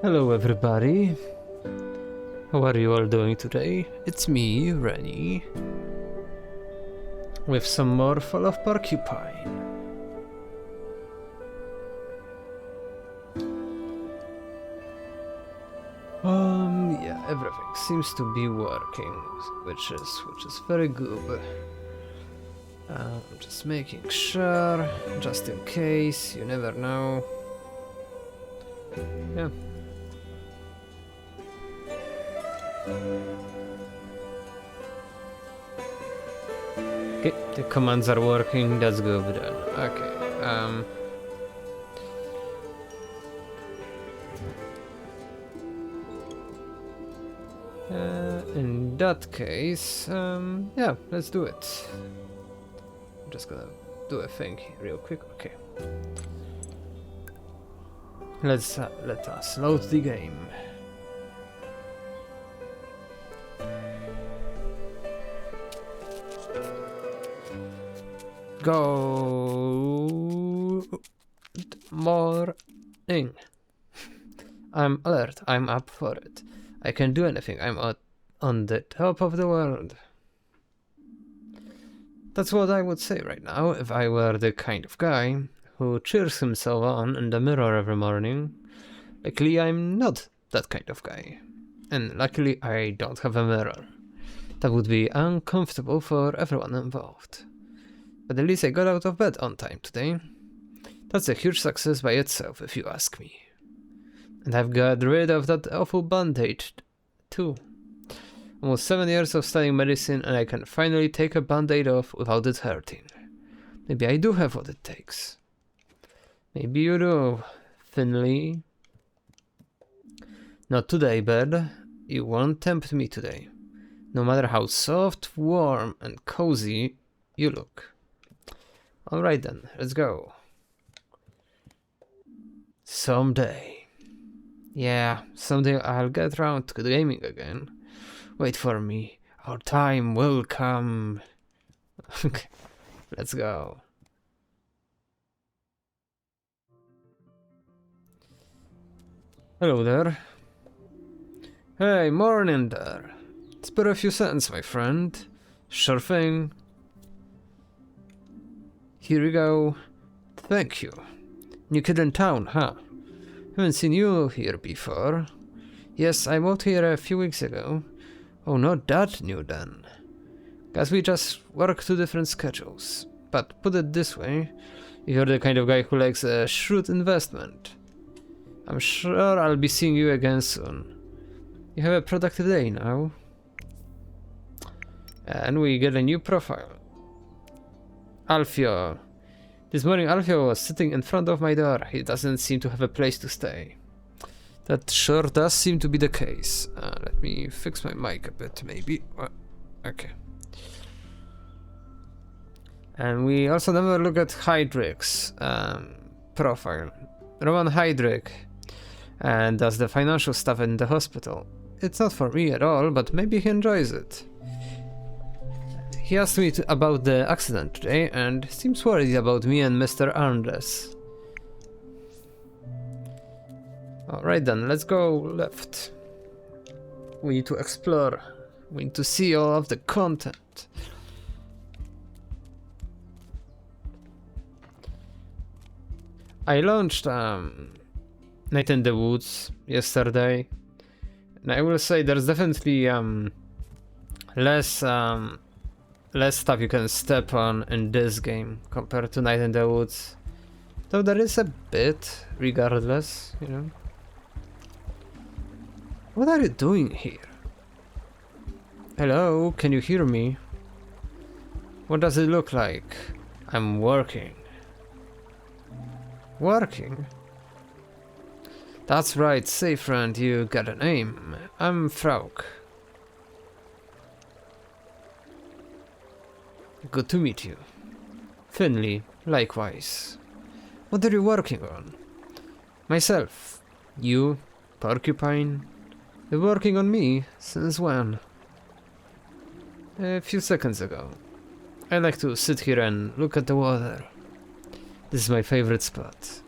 Hello everybody. How are you all doing today? It's me, Rennie, with some more Fall of Porcupine. Yeah, everything seems to be working, which is very good. Just making sure, just in case, you never know. Yeah. Okay, the commands are working, that's good then. Okay, in that case, yeah, let's do it. I'm just gonna do a thing here real quick, okay. Let us load the game. Go morning. I'm alert. I'm up for it. I can do anything. I'm on the top of the world. That's what I would say right now if I were the kind of guy who cheers himself on in the mirror every morning. Luckily, I'm not that kind of guy. And luckily, I don't have a mirror. That would be uncomfortable for everyone involved. But at least I got out of bed on time today. That's a huge success by itself, if you ask me. And I've got rid of that awful band-aid, too. Almost 7 years of studying medicine, and I can finally take a band-aid off without it hurting. Maybe I do have what it takes. Maybe you do, Finley. Not today, bud. You won't tempt me today. No matter how soft, warm, and cozy you look. Alright then, let's go. Someday. Yeah, someday I'll get round to gaming again. Wait for me. Our time will come. Okay, let's go. Hello there. Hey, morning there. Spare a few cents, my friend. Sure thing. Here we go. Thank you. New kid in town, huh? Haven't seen you here before. Yes, I moved here a few weeks ago. Oh, not that new then. Guess we just work two different schedules. But put it this way, if you're the kind of guy who likes a shrewd investment, I'm sure I'll be seeing you again soon. You have a productive day now. And we get a new profile. Alfio. This morning Alfio was sitting in front of my door. He doesn't seem to have a place to stay. That sure does seem to be the case. Let me fix my mic a bit, maybe. Okay. And we also never look at Heydrich's profile. Roman Heydrich does the financial stuff in the hospital. It's not for me at all, but maybe he enjoys it. He asked me about the accident today and seems worried about me and Mr. Arndres. Alright then, let's go left. We need to explore. We need to see all of the content. I launched Night in the Woods yesterday. And I will say there's definitely less stuff you can step on in this game compared to Night in the Woods. Though there is a bit, regardless, you know. What are you doing here? Hello, can you hear me? What does it look like? I'm working. Working? That's right, say friend, you got a name. I'm Frauk. Good to meet you. Finley, likewise. What are you working on? Myself. You, Porcupine. You're working on me? Since when? A few seconds ago. I like to sit here and look at the water. This is my favorite spot.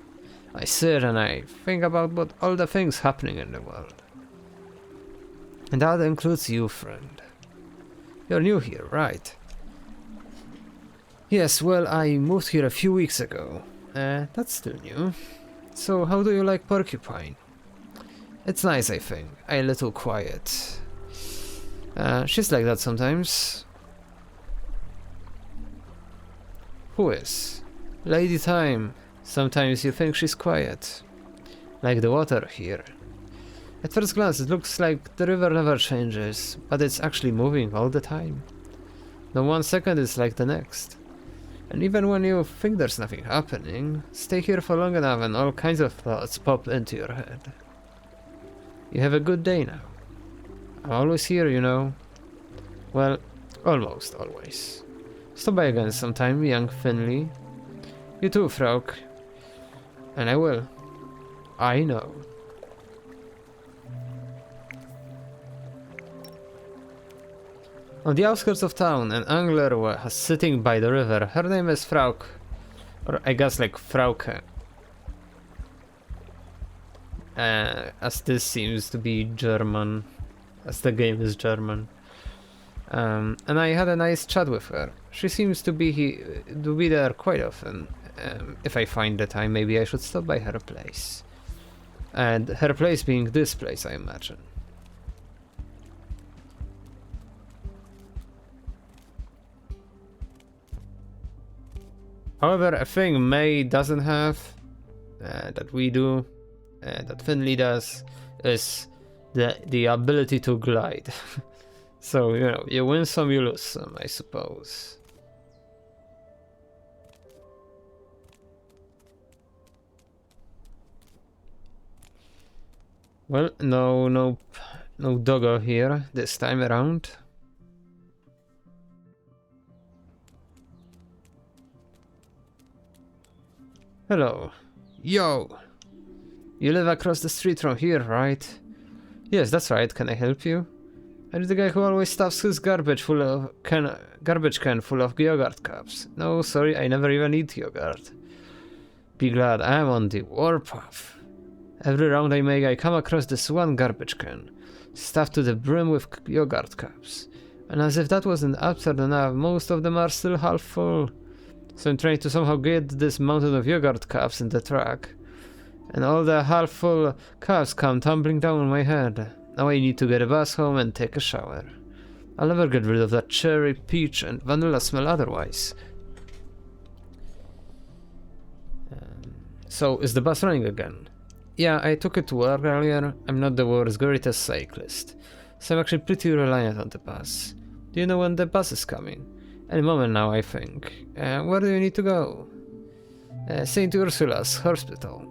I sit and I think about all the things happening in the world. And that includes you, friend. You're new here, right? Yes, well, I moved here a few weeks ago. That's still new. So, how do you like Porcupine? It's nice, I think. A little quiet. She's like that sometimes. Who is? Lady Time. Sometimes you think she's quiet. Like the water here. At first glance it looks like the river never changes, but it's actually moving all the time. No 1 second is like the next. And even when you think there's nothing happening, stay here for long enough and all kinds of thoughts pop into your head. You have a good day now. I'm always here, you know. Well, almost always. Stop by again sometime, young Finley. You too, Frog. And I will. I know. On the outskirts of town, an angler was sitting by the river. Her name is Frauk. Or I guess like Frauke. As this seems to be German. As the game is German. And I had a nice chat with her. She seems to be there quite often. If I find the time, maybe I should stop by her place. And her place being this place, I imagine. However, a thing May doesn't have, that we do, that Finley does, is the ability to glide. So, you know, you win some, you lose some, I suppose. Well, no doggo here this time around. Hello. Yo! You live across the street from here, right? Yes, that's right. Can I help you? I'm the guy who always stuffs his garbage can full of yogurt cups. No, sorry, I never even eat yogurt. Be glad I'm on the warpath. Every round I make, I come across this one garbage can, stuffed to the brim with yogurt cups. And as if that wasn't absurd enough, most of them are still half full. So I'm trying to somehow get this mountain of yogurt cups in the truck. And all the half-full cups come tumbling down on my head. Now I need to get a bus home and take a shower. I'll never get rid of that cherry, peach and vanilla smell otherwise. So, is the bus running again? Yeah, I took it to work earlier. I'm not the world's greatest cyclist, so I'm actually pretty reliant on the bus. Do you know when the bus is coming? Any moment now, I think. Where do you need to go? St. Ursula's Hospital.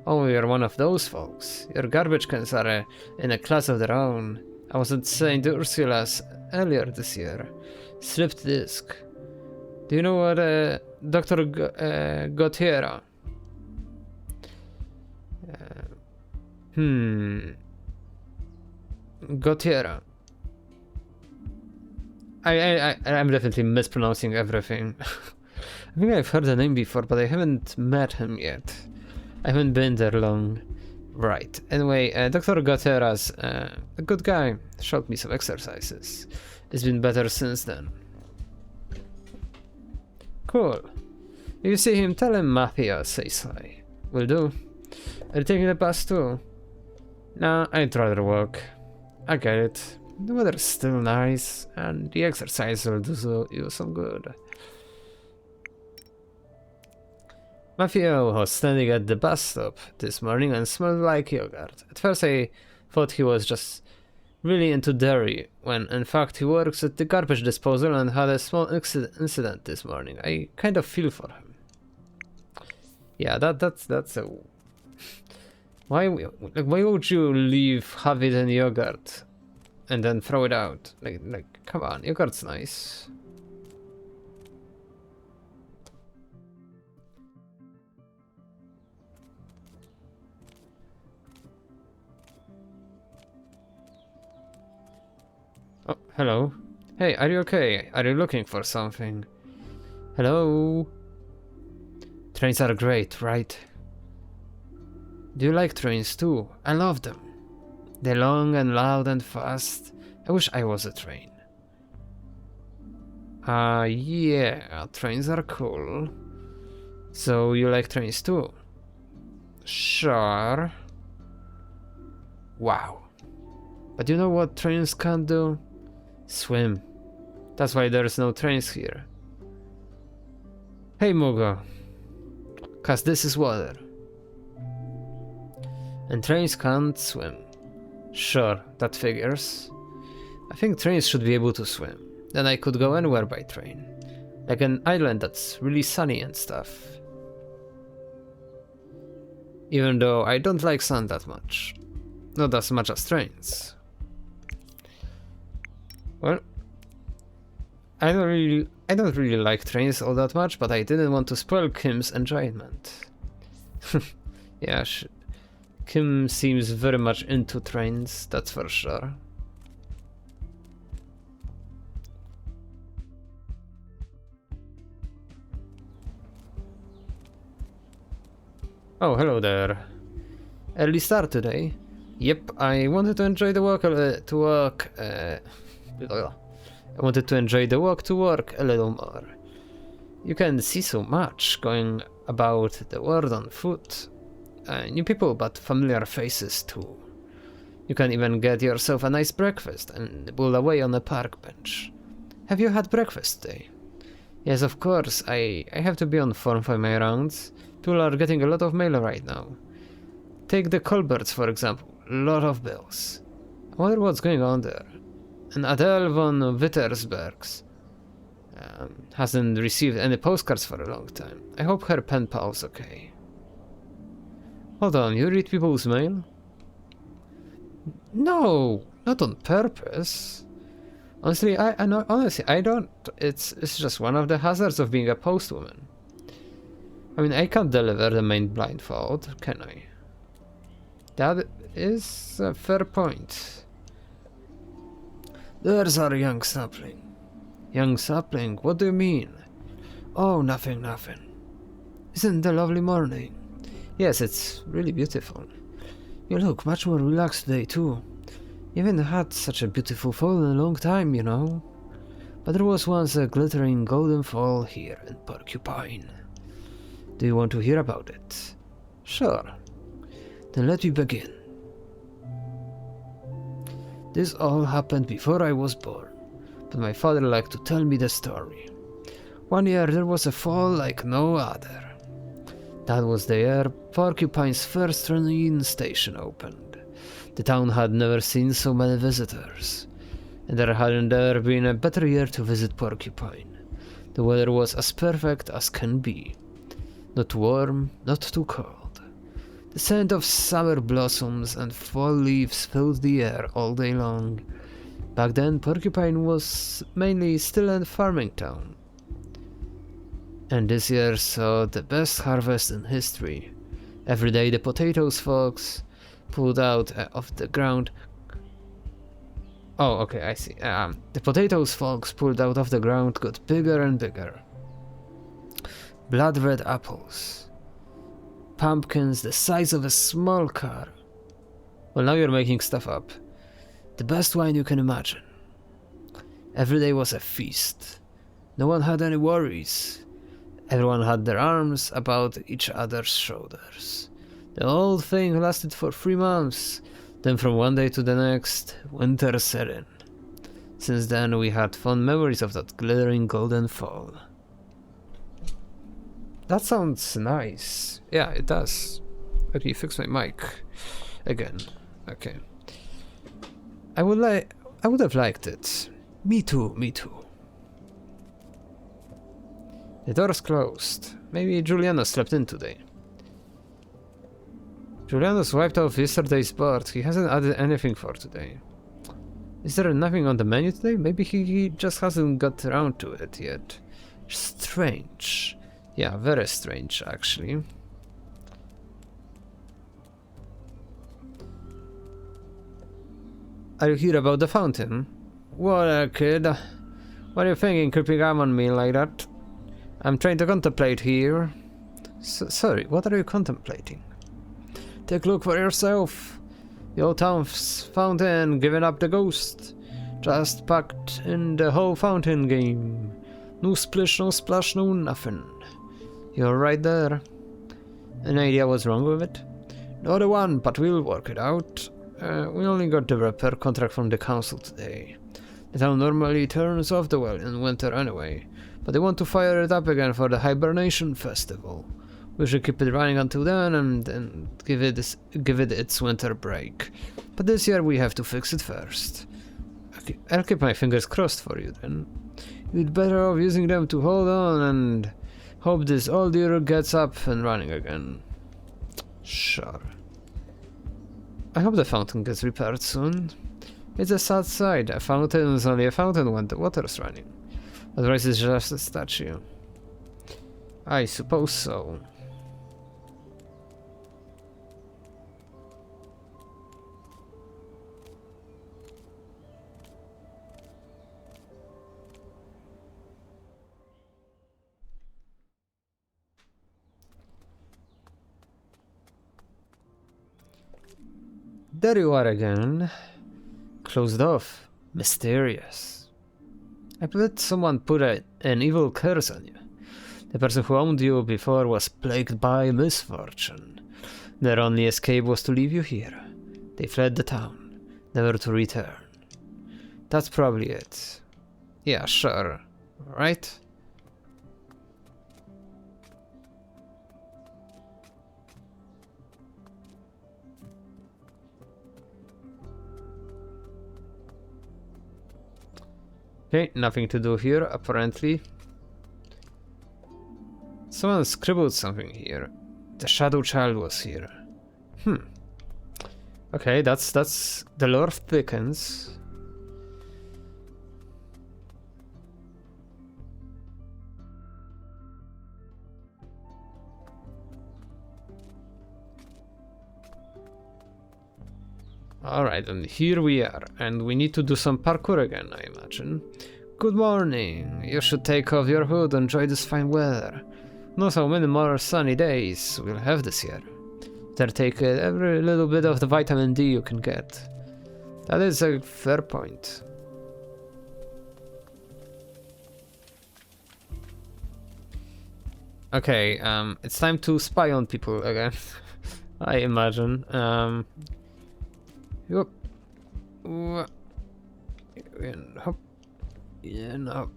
Oh, you're one of those folks. Your garbage cans are in a class of their own. I was at St. Ursula's earlier this year. Slipped disc. Do you know what Dr. Gautiera? Gautiera. I'm definitely mispronouncing everything. I think I've heard the name before, but I haven't met him yet. I haven't been there long. Right. Anyway, Dr. Gautera's a good guy. Showed me some exercises. It's been better since then. Cool. If you see him, tell him Mafia says hi. Will do. Are you taking the bus too? Nah, I'd rather walk. I get it. The weather's still nice, and the exercise will do you some good. Mafia was standing at the bus stop this morning and smelled like yogurt. At first I thought he was just really into dairy, when in fact he works at the garbage disposal and had a small incident this morning. I kind of feel for him. Yeah, that's a... Why would you leave half-eaten yogurt and then throw it out? Like, come on, yogurt's nice. Oh, hello. Hey, are you okay? Are you looking for something? Hello? Trains are great, right? Do you like trains too? I love them. They're long and loud and fast. I wish I was a train. Yeah, trains are cool. So you like trains too? Sure. Wow. But you know what trains can't do? Swim. That's why there's no trains here. Hey Mugo. Cause this is water. And trains can't swim. Sure, that figures. I think trains should be able to swim. Then I could go anywhere by train. Like an island that's really sunny and stuff. Even though I don't like sun that much. Not as much as trains. Well, I don't really like trains all that much, but I didn't want to spoil Kim's enjoyment. Yeah, Kim seems very much into trains, that's for sure. Oh, hello there. Early start today. Yep, I wanted to enjoy the walk I wanted to enjoy the walk to work a little more. You can see so much going about the world on foot. New people, but familiar faces too. You can even get yourself a nice breakfast and pull away on a park bench. Have you had breakfast today? Yes, of course. I have to be on form for my rounds. People are getting a lot of mail right now. Take the Colberts, for example. A lot of bills. I wonder what's going on there. And Adele von Wittersbergs hasn't received any postcards for a long time. I hope her pen pal's okay. Hold on, you read people's mail? No, not on purpose. Honestly, I don't. It's just one of the hazards of being a postwoman. I mean, I can't deliver the main blindfold, can I? That is a fair point. There's our young sapling. Young sapling? What do you mean? Oh, nothing. Isn't it a lovely morning? Yes, it's really beautiful. You look much more relaxed today, too. You haven't had such a beautiful fall in a long time, you know. But there was once a glittering golden fall here in Porcupine. Do you want to hear about it? Sure. Then let me begin. This all happened before I was born, but my father liked to tell me the story. One year there was a fall like no other. That was the year Porcupine's first train station opened. The town had never seen so many visitors, and there hadn't ever been a better year to visit Porcupine. The weather was as perfect as can be. Not warm, not too cold. The scent of summer blossoms and fall leaves filled the air all day long. Back then, Porcupine was mainly still a farming town. And this year saw the best harvest in history. Every day the potatoes folks pulled out of the ground. Oh, okay, I see. The potatoes folks pulled out of the ground got bigger and bigger. Blood red apples. Pumpkins the size of a small car. Well, now you're making stuff up. The best wine you can imagine. Every day was a feast. No one had any worries. Everyone had their arms about each other's shoulders. The whole thing lasted for 3 months. Then from one day to the next, winter set in. Since then we had fond memories of that glittering golden fall. That sounds nice. Yeah, it does. Let me fix my mic again. Okay. I would have liked it. Me too. The door's closed. Maybe Giuliano slept in today. Giuliano's wiped off yesterday's board. He hasn't added anything for today. Is there nothing on the menu today? Maybe he just hasn't got around to it yet. Strange. Yeah, very strange, actually. Are you here about the fountain? What, kid? What are you thinking, creeping up on me like that? I'm trying to contemplate here. Sorry, what are you contemplating? take a look for yourself. The old town's fountain giving up the ghost. Just packed in the whole fountain game. No splish, no splash, no nothing. You're right there. Any idea what's wrong with it? Not a one, but we'll work it out. We only got the repair contract from the council today. The town normally turns off the well in winter anyway, but they want to fire it up again for the hibernation festival. We should keep it running until then and give it its winter break. But this year we have to fix it first. I'll keep my fingers crossed for you then. You'd better off using them to hold on and hope this old deer gets up and running again. Sure. I hope the fountain gets repaired soon. It's a sad sight. A fountain is only a fountain when the water's running. Otherwise it's just a statue. I suppose so. There you are again. Closed off. Mysterious. I bet someone put an evil curse on you. The person who owned you before was plagued by misfortune. Their only escape was to leave you here. They fled the town, never to return. That's probably it. Yeah, sure. Right? Okay, nothing to do here, apparently. Someone scribbled something here. The Shadow Child was here. Okay, that's the lore thickens. Alright, and here we are, and we need to do some parkour again, I imagine. Good morning. You should take off your hood and enjoy this fine weather. Knows how many more sunny days we'll have this year. Better take every little bit of the vitamin D you can get. That is a fair point. Okay, it's time to spy on people again. I imagine. Yup. And hop. And up.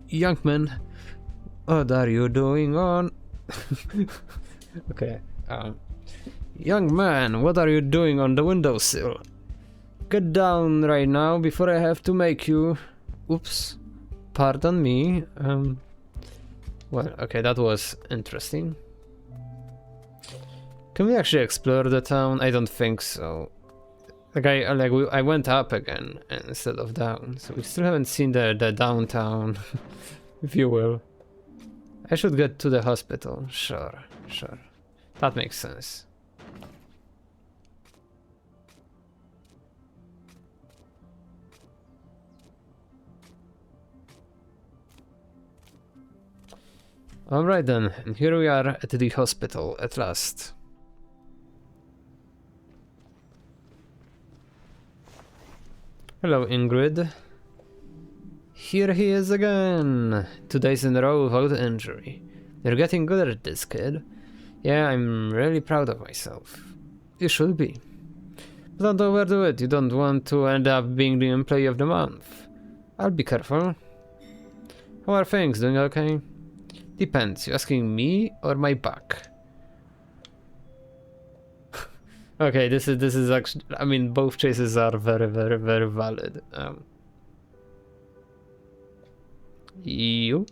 Young man, what are you doing on? Okay. Young man, what are you doing on the windowsill? Get down right now before I have to make you. Oops. Pardon me. Well, okay, that was interesting. Can we actually explore the town? I don't think so. I went up again instead of down, so we still haven't seen the downtown, if you will. I should get to the hospital. Sure. That makes sense. Alright then, and here we are at the hospital at last. Hello, Ingrid. Here he is again. 2 days in a row without injury. You're getting good at this, kid. Yeah, I'm really proud of myself. You should be. But don't overdo it. You don't want to end up being the employee of the month. I'll be careful. How are things? Doing okay? Depends. You asking me or my back? Okay, this is actually, I mean, both choices are very valid. You?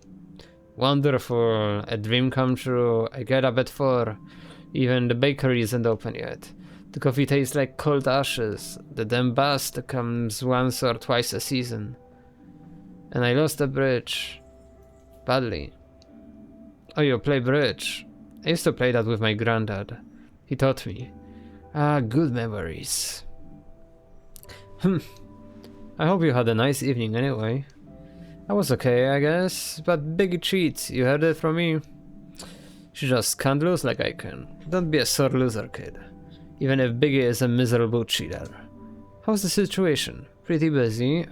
Wonderful, a dream come true. I get up at 4. Even the bakery isn't open yet. The coffee tastes like cold ashes. The damn bus comes once or twice a season. And I lost the bridge. Badly. Oh, you play bridge? I used to play that with my granddad. He taught me. Ah, good memories. I hope you had a nice evening anyway. I was okay, I guess, but big treat, you heard it from me. She just can't lose like I can. Don't be a sore loser, kid. Even if Biggie is a miserable cheater. How's the situation? Pretty busy,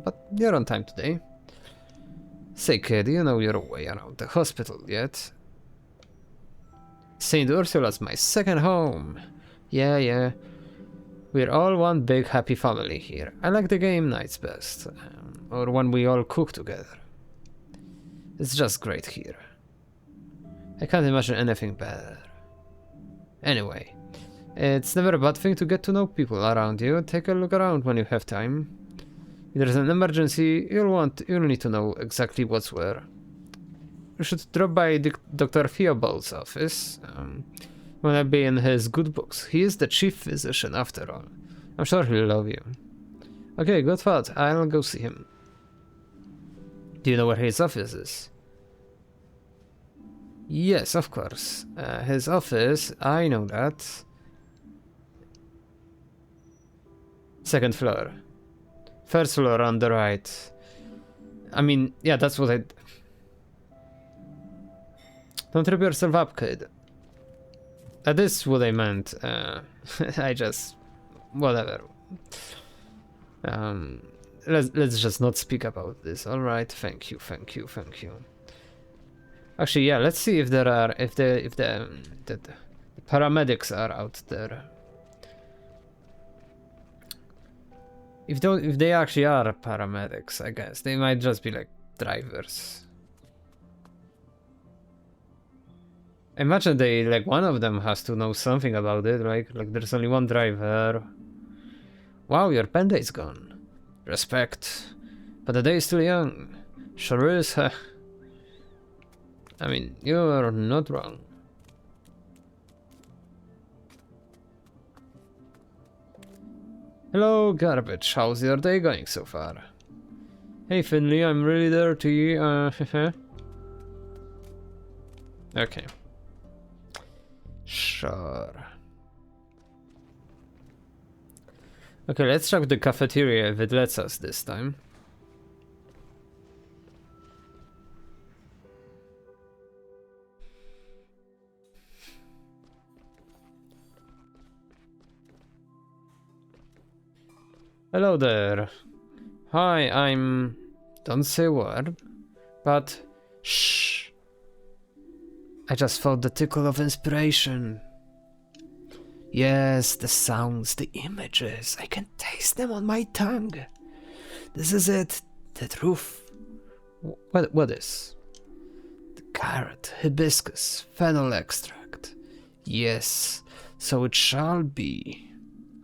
but you're on time today. Say, kid, you know your way around the hospital yet? St. Ursula's my second home. Yeah. We're all one big happy family here. I like the game nights best. Or when we all cook together. It's just great here. I can't imagine anything better. Anyway, it's never a bad thing to get to know people around you. Take a look around when you have time. If there's an emergency, you'll need to know exactly what's where. You should drop by Dr. Theobald's office. When I be in his good books. He is the chief physician after all. I'm sure he'll love you. Okay, good thought. I'll go see him. Do you know where his office is? Yes, of course. His office, I know that. Second floor. First floor on the right. I mean, yeah, that's what I... Don't trip yourself up, kid. That is what I meant. I just... Whatever. Let's just not speak about this. Alright, thank you. Actually, yeah, let's see if there are... If the paramedics are out there. If they actually are paramedics, I guess. They might just be like drivers. Imagine they, like, one of them has to know something about it, like there's only one driver. Wow, your band-aid's gone. Respect. But the day is still young. Sure is, huh? I mean, you're not wrong. Hello, garbage. How's your day going so far? Hey, Finley, I'm really dirty. Okay. Sure. Okay, let's check the cafeteria if it lets us this time. Hello there. Hi, I'm... Don't say a word, but... Shh. I just felt the tickle of inspiration. Yes, the sounds, the images, I can taste them on my tongue. This is it, the truth. What is? The carrot, hibiscus, fennel extract. Yes, so it shall be.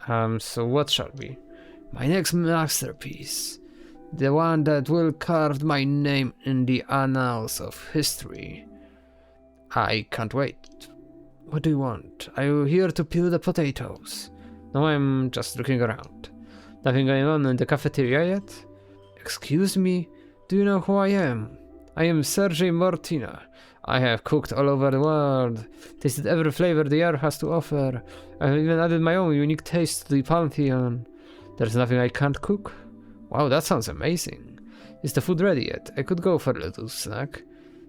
So what shall be? My next masterpiece. The one that will carve my name in the annals of history. I can't wait. What do you want? Are you here to peel the potatoes? No, I'm just looking around. Nothing going on in the cafeteria yet? Excuse me? Do you know who I am? I am Sergei Mortina. I have cooked all over the world, tasted every flavor the air has to offer. I've even added my own unique taste to the pantheon. There's nothing I can't cook? Wow, that sounds amazing. Is the food ready yet? I could go for a little snack.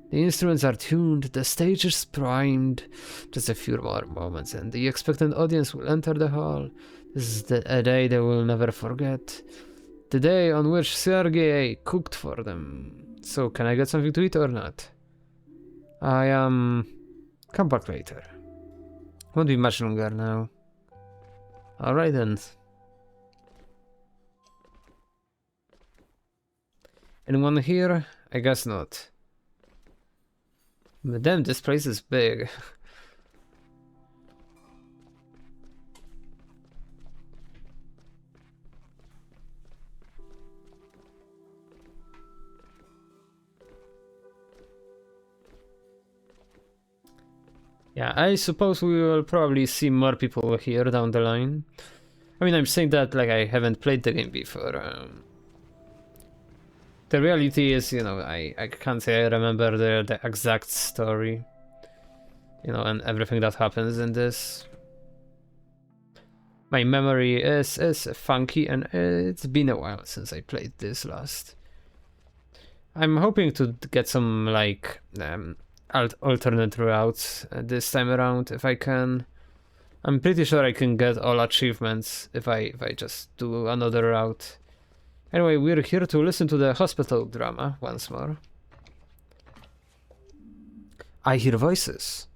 The instruments are tuned, the stage is primed. Just a few more moments and the expectant audience will enter the hall. This is a day they will never forget. The day on which Sergei cooked for them. So, can I get something to eat or not? Come back later. Won't be much longer now. Alright then. Anyone here? I guess not. But damn, this place is big. Yeah, I suppose we will probably see more people here down the line. I mean, I'm saying that like I haven't played the game before. The reality is, you know, I can't say I remember the exact story, you know, and everything that happens in this. My memory is funky, and it's been a while since I played this last. I'm hoping to get some, like, alternate routes this time around if I can. I'm pretty sure I can get all achievements if I just do another route. Anyway, we're here to listen to the hospital drama once more. I hear voices.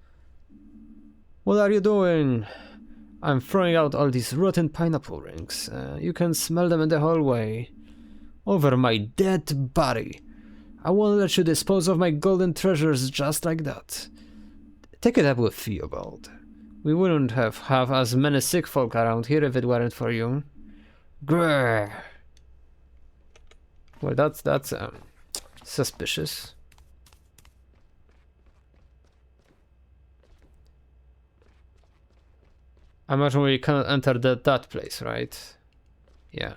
What are you doing? I'm throwing out all these rotten pineapple rings. You can smell them in the hallway. Over my dead body. I won't let you dispose of my golden treasures just like that. Take it up with Theobald. We wouldn't have as many sick folk around here if it weren't for you. Grrr. Well, that's suspicious. I imagine we cannot enter that place, right? Yeah.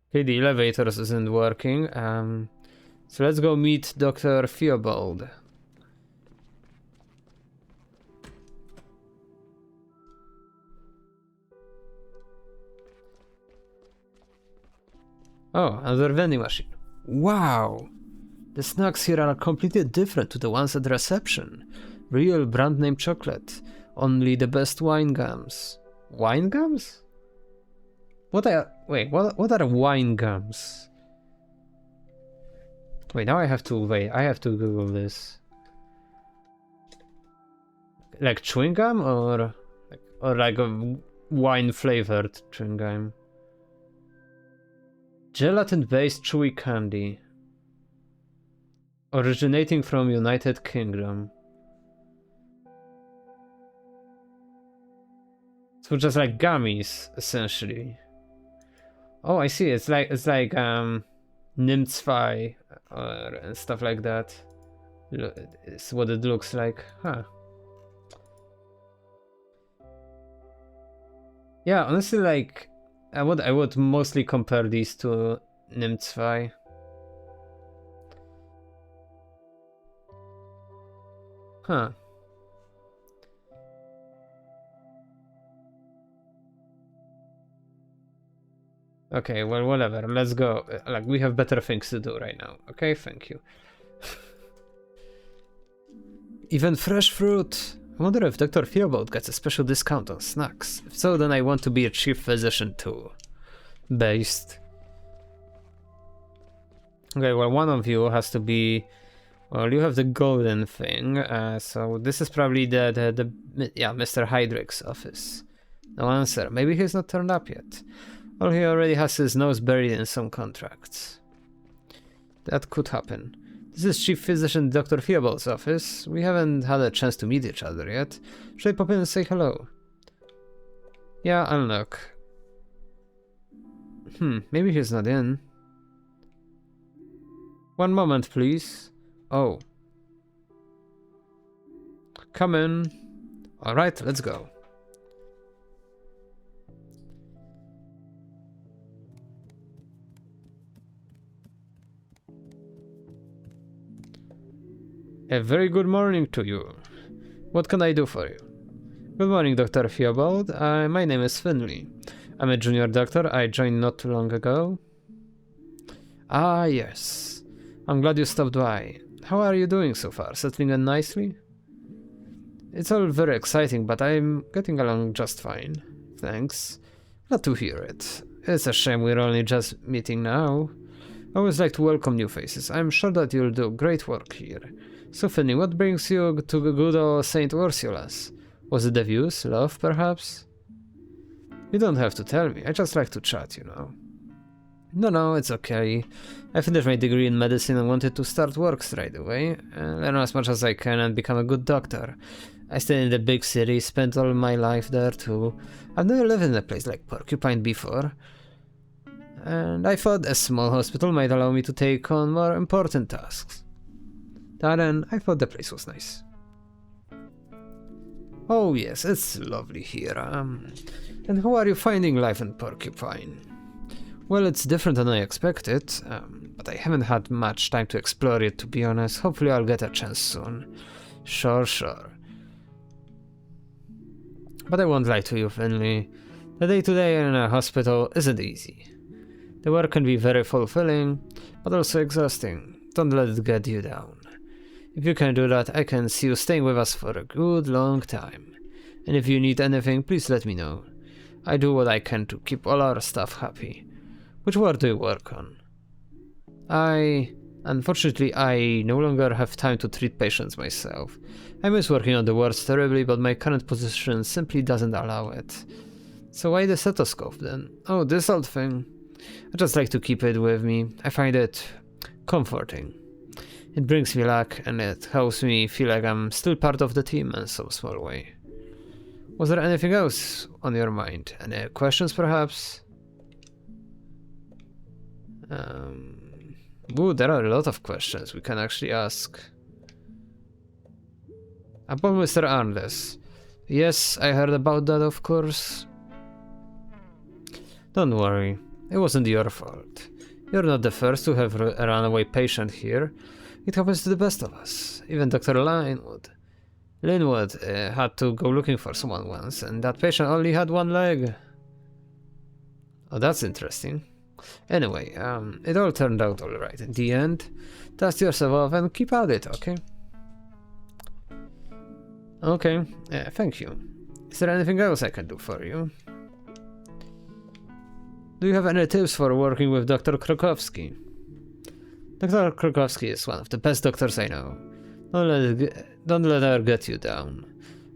Okay, the elevators isn't working. So let's go meet Dr. Theobald. Oh, another vending machine. Wow! The snacks here are completely different to the ones at the reception. Real brand name chocolate. Only the best wine gums. Wine gums? What are wine gums? Wait, now I have to Google this. Like chewing gum or like a wine flavored chewing gum? Gelatin based chewy candy. Originating from United Kingdom. So just like gummies, essentially. Oh, I see. It's like Nimtzfy and stuff like that. It's what it looks like, huh? Yeah, honestly, like I would mostly compare these to Nimtzfy. Huh. Okay, well, whatever. Let's go. Like, we have better things to do right now. Okay, thank you. Even fresh fruit. I wonder if Dr. Theobald gets a special discount on snacks. If so, then I want to be a chief physician too. Based. Okay, well, one of you has to be... Well, you have the golden thing, so this is probably yeah, Mr. Heydrich's office. No answer. Maybe he's not turned up yet. Or he already has his nose buried in some contracts. That could happen. This is Chief Physician Dr. Theobald's office. We haven't had a chance to meet each other yet. Should I pop in and say hello? Yeah, unlock. Maybe he's not in. One moment, please. Oh. Come in. Alright, let's go. A very good morning to you. What can I do for you? Good morning, Dr. Theobald. My name is Finley. I'm a junior doctor. I joined not too long ago. Ah, yes. I'm glad you stopped by. How are you doing so far? Settling in nicely? It's all very exciting, but I'm getting along just fine. Thanks. Glad to hear it. It's a shame we're only just meeting now. I always like to welcome new faces. I'm sure that you'll do great work here. So, Finley, what brings you to good old St. Ursula's? Was it the views? Love, perhaps? You don't have to tell me. I just like to chat, you know. No, it's okay. I finished my degree in medicine and wanted to start work straight away. Learn as much as I can and become a good doctor. I stayed in the big city, spent all my life there too. I've never lived in a place like Porcupine before. And I thought a small hospital might allow me to take on more important tasks. Then I thought the place was nice. Oh yes, it's lovely here. And how are you finding life in Porcupine? Well, it's different than I expected, but I haven't had much time to explore it, to be honest. Hopefully I'll get a chance soon. Sure. But I won't lie to you, Finley. The day-to-day in a hospital isn't easy. The work can be very fulfilling, but also exhausting. Don't let it get you down. If you can do that, I can see you staying with us for a good long time. And if you need anything, please let me know. I do what I can to keep all our staff happy. Which ward do you work on? Unfortunately, I no longer have time to treat patients myself. I miss working on the wards terribly, but my current position simply doesn't allow it. So why the stethoscope then? Oh, this old thing. I just like to keep it with me. I find it comforting. It brings me luck, and it helps me feel like I'm still part of the team in some small way. Was there anything else on your mind? Any questions, perhaps? Ooh, there are a lot of questions we can actually ask. About Mr. Arndes. Yes, I heard about that, of course. Don't worry, it wasn't your fault. You're not the first to have a runaway patient here. It happens to the best of us. Even Dr. Linwood had to go looking for someone once, and that patient only had one leg. Oh, that's interesting. Anyway, it all turned out alright in the end. Dust yourself off and keep at it, okay? Okay, thank you. Is there anything else I can do for you? Do you have any tips for working with Dr. Krakowski? Dr. Krakowski is one of the best doctors I know. Don't let her get you down.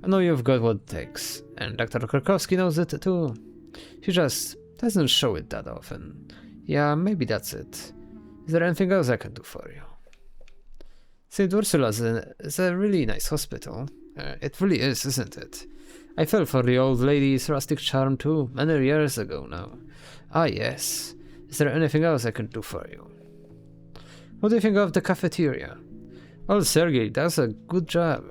I know you've got what it takes, and Dr. Krakowski knows it too. She just doesn't show it that often. Yeah, maybe that's it. Is there anything else I can do for you? St. Ursula's is a really nice hospital. It really is, isn't it? I fell for the old lady's rustic charm too, many years ago now. Ah yes. Is there anything else I can do for you? What do you think of the cafeteria? Old Sergei does a good job.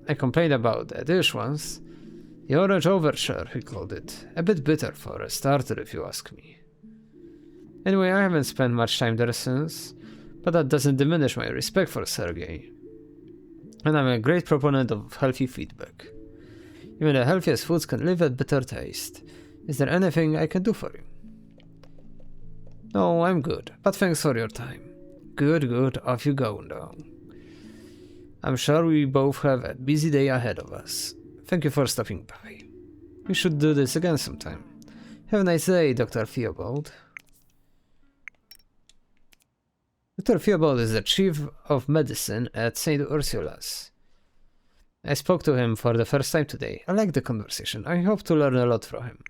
I complained about the dish once. The orange overture, he called it. A bit bitter for a starter, if you ask me. Anyway, I haven't spent much time there since, but that doesn't diminish my respect for Sergei. And I'm a great proponent of healthy feedback. Even the healthiest foods can leave a bitter taste. Is there anything I can do for you? No, I'm good, but thanks for your time. Good, off you go now. I'm sure we both have a busy day ahead of us. Thank you for stopping by. We should do this again sometime. Have a nice day, Dr. Theobald. Dr. Theobald is the chief of medicine at St. Ursula's. I spoke to him for the first time today. I liked the conversation. I hope to learn a lot from him.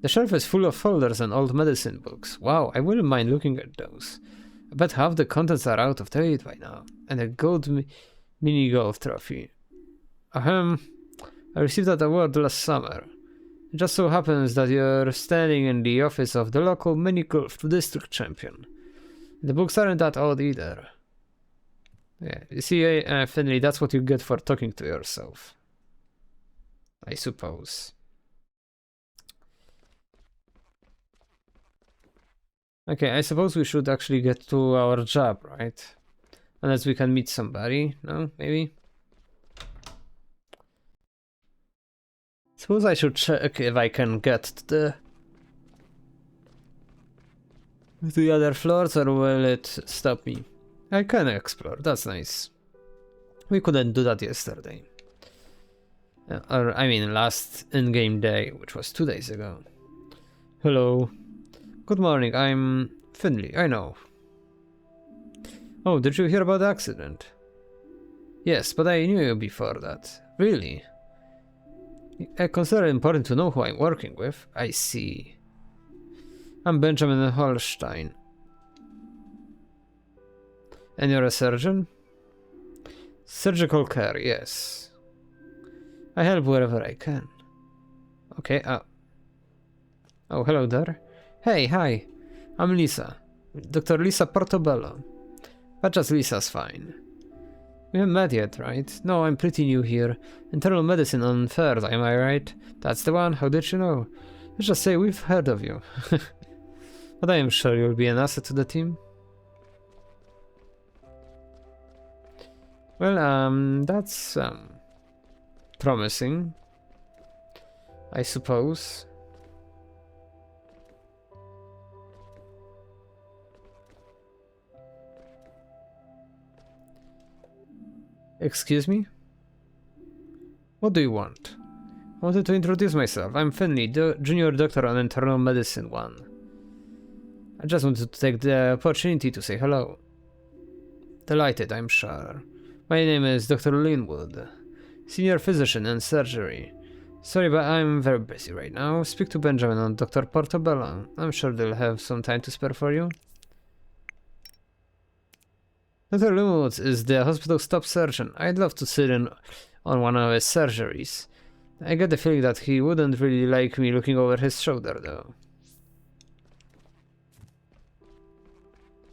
The shelf is full of folders and old medicine books. Wow, I wouldn't mind looking at those. I bet half the contents are out of date by now. And a gold mini-golf trophy. Ahem. I received that award last summer. It just so happens that you're standing in the office of the local mini-golf district champion. The books aren't that old either. Yeah, you see, Finley, that's what you get for talking to yourself. I suppose. Okay, I suppose we should actually get to our job, right? Unless we can meet somebody, no? Maybe? Suppose I should check if I can get to the other floors, or will it stop me? I can explore, that's nice. We couldn't do that yesterday. I mean last in-game day, which was 2 days ago. Hello. Good morning, I'm Finley, I know. Oh, did you hear about the accident? Yes, but I knew you before that. Really? I consider it important to know who I'm working with. I see. I'm Benjamin Holstein. And you're a surgeon? Surgical care, yes. I help wherever I can. Okay, oh, hello there. Hey, hi. I'm Lisa. Dr. Lisa Portobello. But just Lisa's fine. We haven't met yet, right? No, I'm pretty new here. Internal medicine on 3rd, am I right? That's the one, how did you know? Let's just say we've heard of you. But I am sure you'll be an asset to the team. Well, that's promising, I suppose. Excuse me? What do you want? I wanted to introduce myself. I'm Finley, junior doctor on internal medicine 1. I just wanted to take the opportunity to say hello. Delighted, I'm sure. My name is Dr. Linwood, senior physician in surgery. Sorry, but I'm very busy right now. Speak to Benjamin and Dr. Portobello. I'm sure they'll have some time to spare for you. Dr. Linwood is the hospital's top surgeon. I'd love to sit in on one of his surgeries. I get the feeling that he wouldn't really like me looking over his shoulder, though.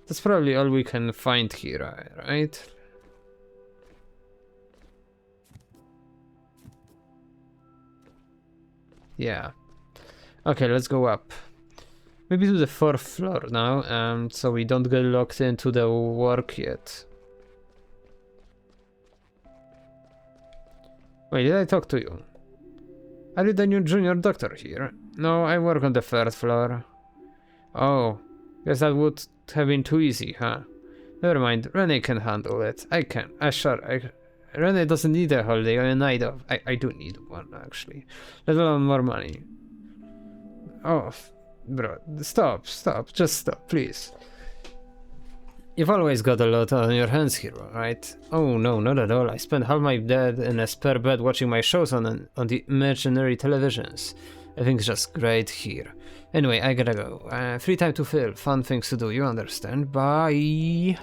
That's probably all we can find here, right? Yeah. Okay, let's go up. Maybe to the 4th floor now, so we don't get locked into the work yet. Wait, did I talk to you? Are you the new junior doctor here? No, I work on the 3rd floor. Oh, guess that would have been too easy, huh? Never mind, Renee can handle it. I can. Renee doesn't need a holiday or a night off. I do need one, actually. Let alone more money. Oh, bro, stop, just stop, please. You've always got a lot on your hands here, right? Oh no, not at all. I spend half my day in a spare bed watching my shows on the imaginary televisions. Everything's just great here. Anyway, I gotta go. Free time to fill, fun things to do, you understand. Bye.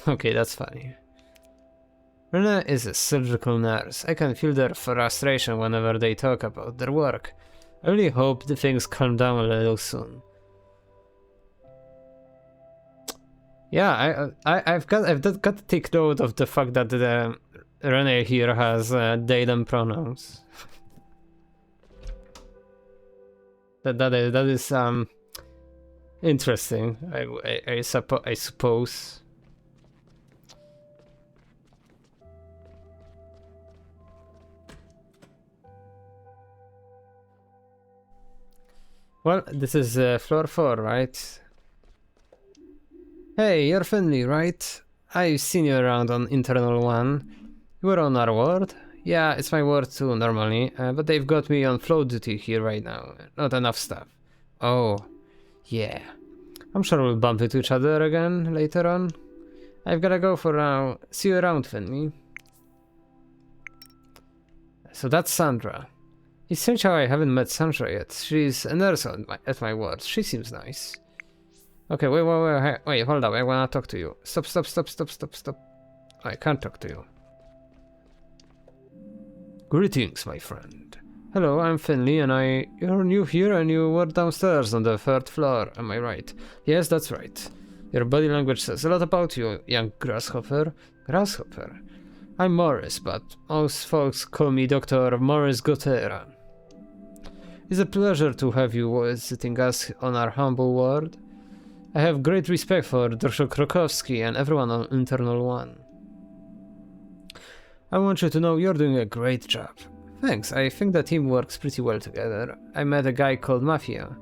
Okay, that's funny. Rena is a surgical nurse. I can feel their frustration whenever they talk about their work. I really hope the things calm down a little soon. Yeah, I've got to take note of the fact that Renee here has they them pronouns. that is interesting. I suppose. Well, this is floor 4, right? Hey, you're Finley, right? I've seen you around on Internal 1. You were on our ward? Yeah, it's my ward too, normally, but they've got me on float duty here right now. Not enough staff. Oh, yeah. I'm sure we'll bump into each other again later on. I've gotta go for now. See you around, Finley. So that's Sandra. It's strange how I haven't met Sandra yet. She's a nurse at my ward. She seems nice. Okay, wait, hold up. I wanna talk to you. Stop. I can't talk to you. Greetings, my friend. Hello, I'm Finley, and you're new here and you were downstairs on the 3rd floor, am I right? Yes, that's right. Your body language says a lot about you, young grasshopper. Grasshopper? I'm Morris, but most folks call me Dr. Morris Gotera. It's a pleasure to have you visiting us on our humble ward. I have great respect for Dr. Krokowski and everyone on Internal 1. I want you to know you're doing a great job. Thanks, I think the team works pretty well together. I met a guy called Mafia.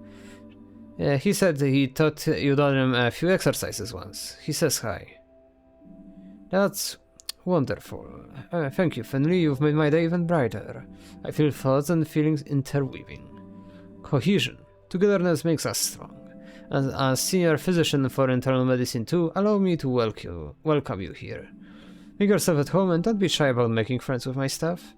He said he taught you done him a few exercises once. He says hi. That's wonderful. Thank you, Finley, you've made my day even brighter. I feel thoughts and feelings interweaving. Cohesion. Togetherness makes us strong. As senior physician for internal medicine 2, allow me to welcome you here. Make yourself at home and don't be shy about making friends with my staff.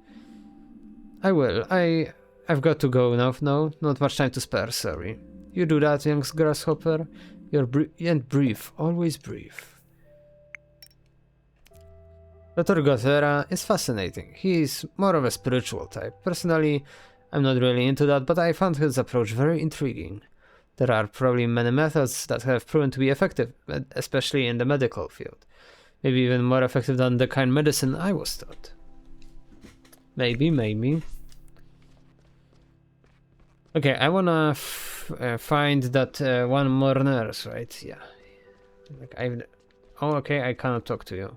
I will. I've got to go now. No, not much time to spare, sorry. You do that, young grasshopper. And breathe. Always breathe. Dr. Gothera is fascinating. He's more of a spiritual type. Personally, I'm not really into that, but I found his approach very intriguing. There are probably many methods that have proven to be effective, especially in the medical field. Maybe even more effective than the kind medicine I was taught. Maybe. Okay, I wanna find that one more nurse, right? Yeah. Oh, okay, I cannot talk to you.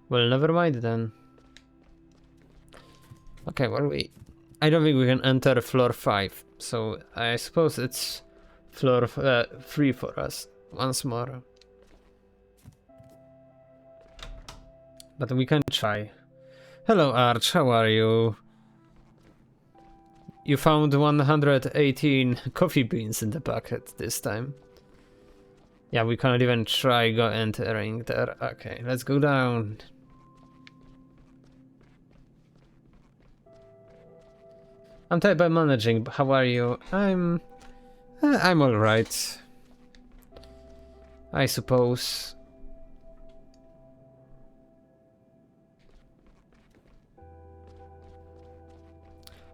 Well, never mind then. Okay, well, I don't think we can enter floor 5, so I suppose it's floor 3 for us once more. But we can try. Hello, Arch, how are you? You found 118 coffee beans in the bucket this time. Yeah, we cannot even try entering there. Okay, let's go down. I'm tired by managing. How are you? I'm alright. I suppose.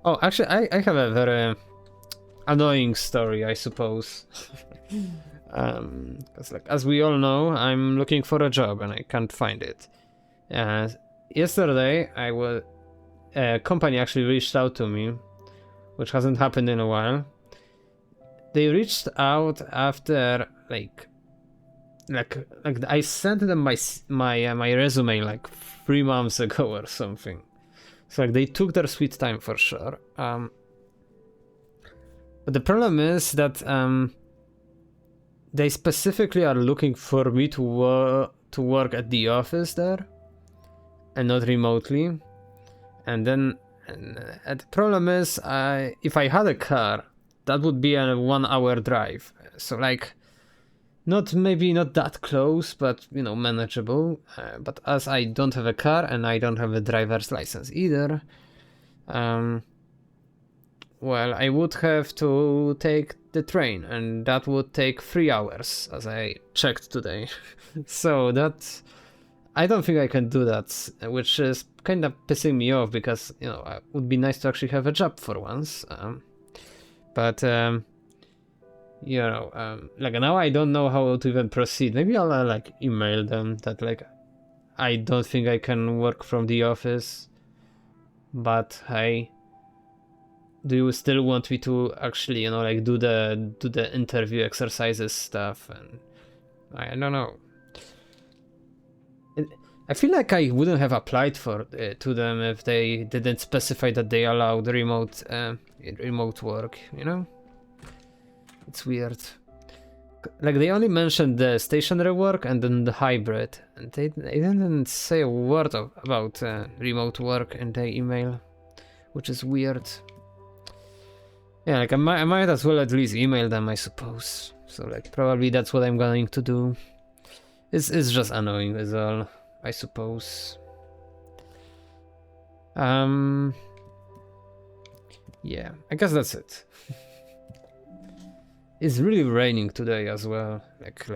Oh, actually, I have a very annoying story, I suppose. Cause like, as we all know, I'm looking for a job and I can't find it. Yesterday, a company actually reached out to me, which hasn't happened in a while. They reached out after like I sent them my resume like 3 months ago or something. So like they took their sweet time for sure. But the problem is that they specifically are looking for me to work at the office there and not remotely. And then the problem is, if I had a car, that would be a 1 hour drive. So like, maybe not that close, but you know, manageable. But as I don't have a car and I don't have a driver's license either, well, I would have to take the train, and that would take 3 hours, as I checked today. So I don't think I can do that, which is kind of pissing me off because, you know, it would be nice to actually have a job for once. But you know, like now I don't know how to even proceed. Maybe I'll like email them that like I don't think I can work from the office, but hey, do you still want me to actually, you know, like do the interview exercises stuff? And I don't know. I feel like I wouldn't have applied to them if they didn't specify that they allowed remote work, you know? It's weird. Like they only mentioned the stationary work and then the hybrid, and they didn't say a word about remote work in the email, which is weird. Yeah, like I might as well at least email them, I suppose. So like probably that's what I'm going to do. It's just annoying is all, I suppose. Yeah, I guess that's it. It's really raining today as well. Like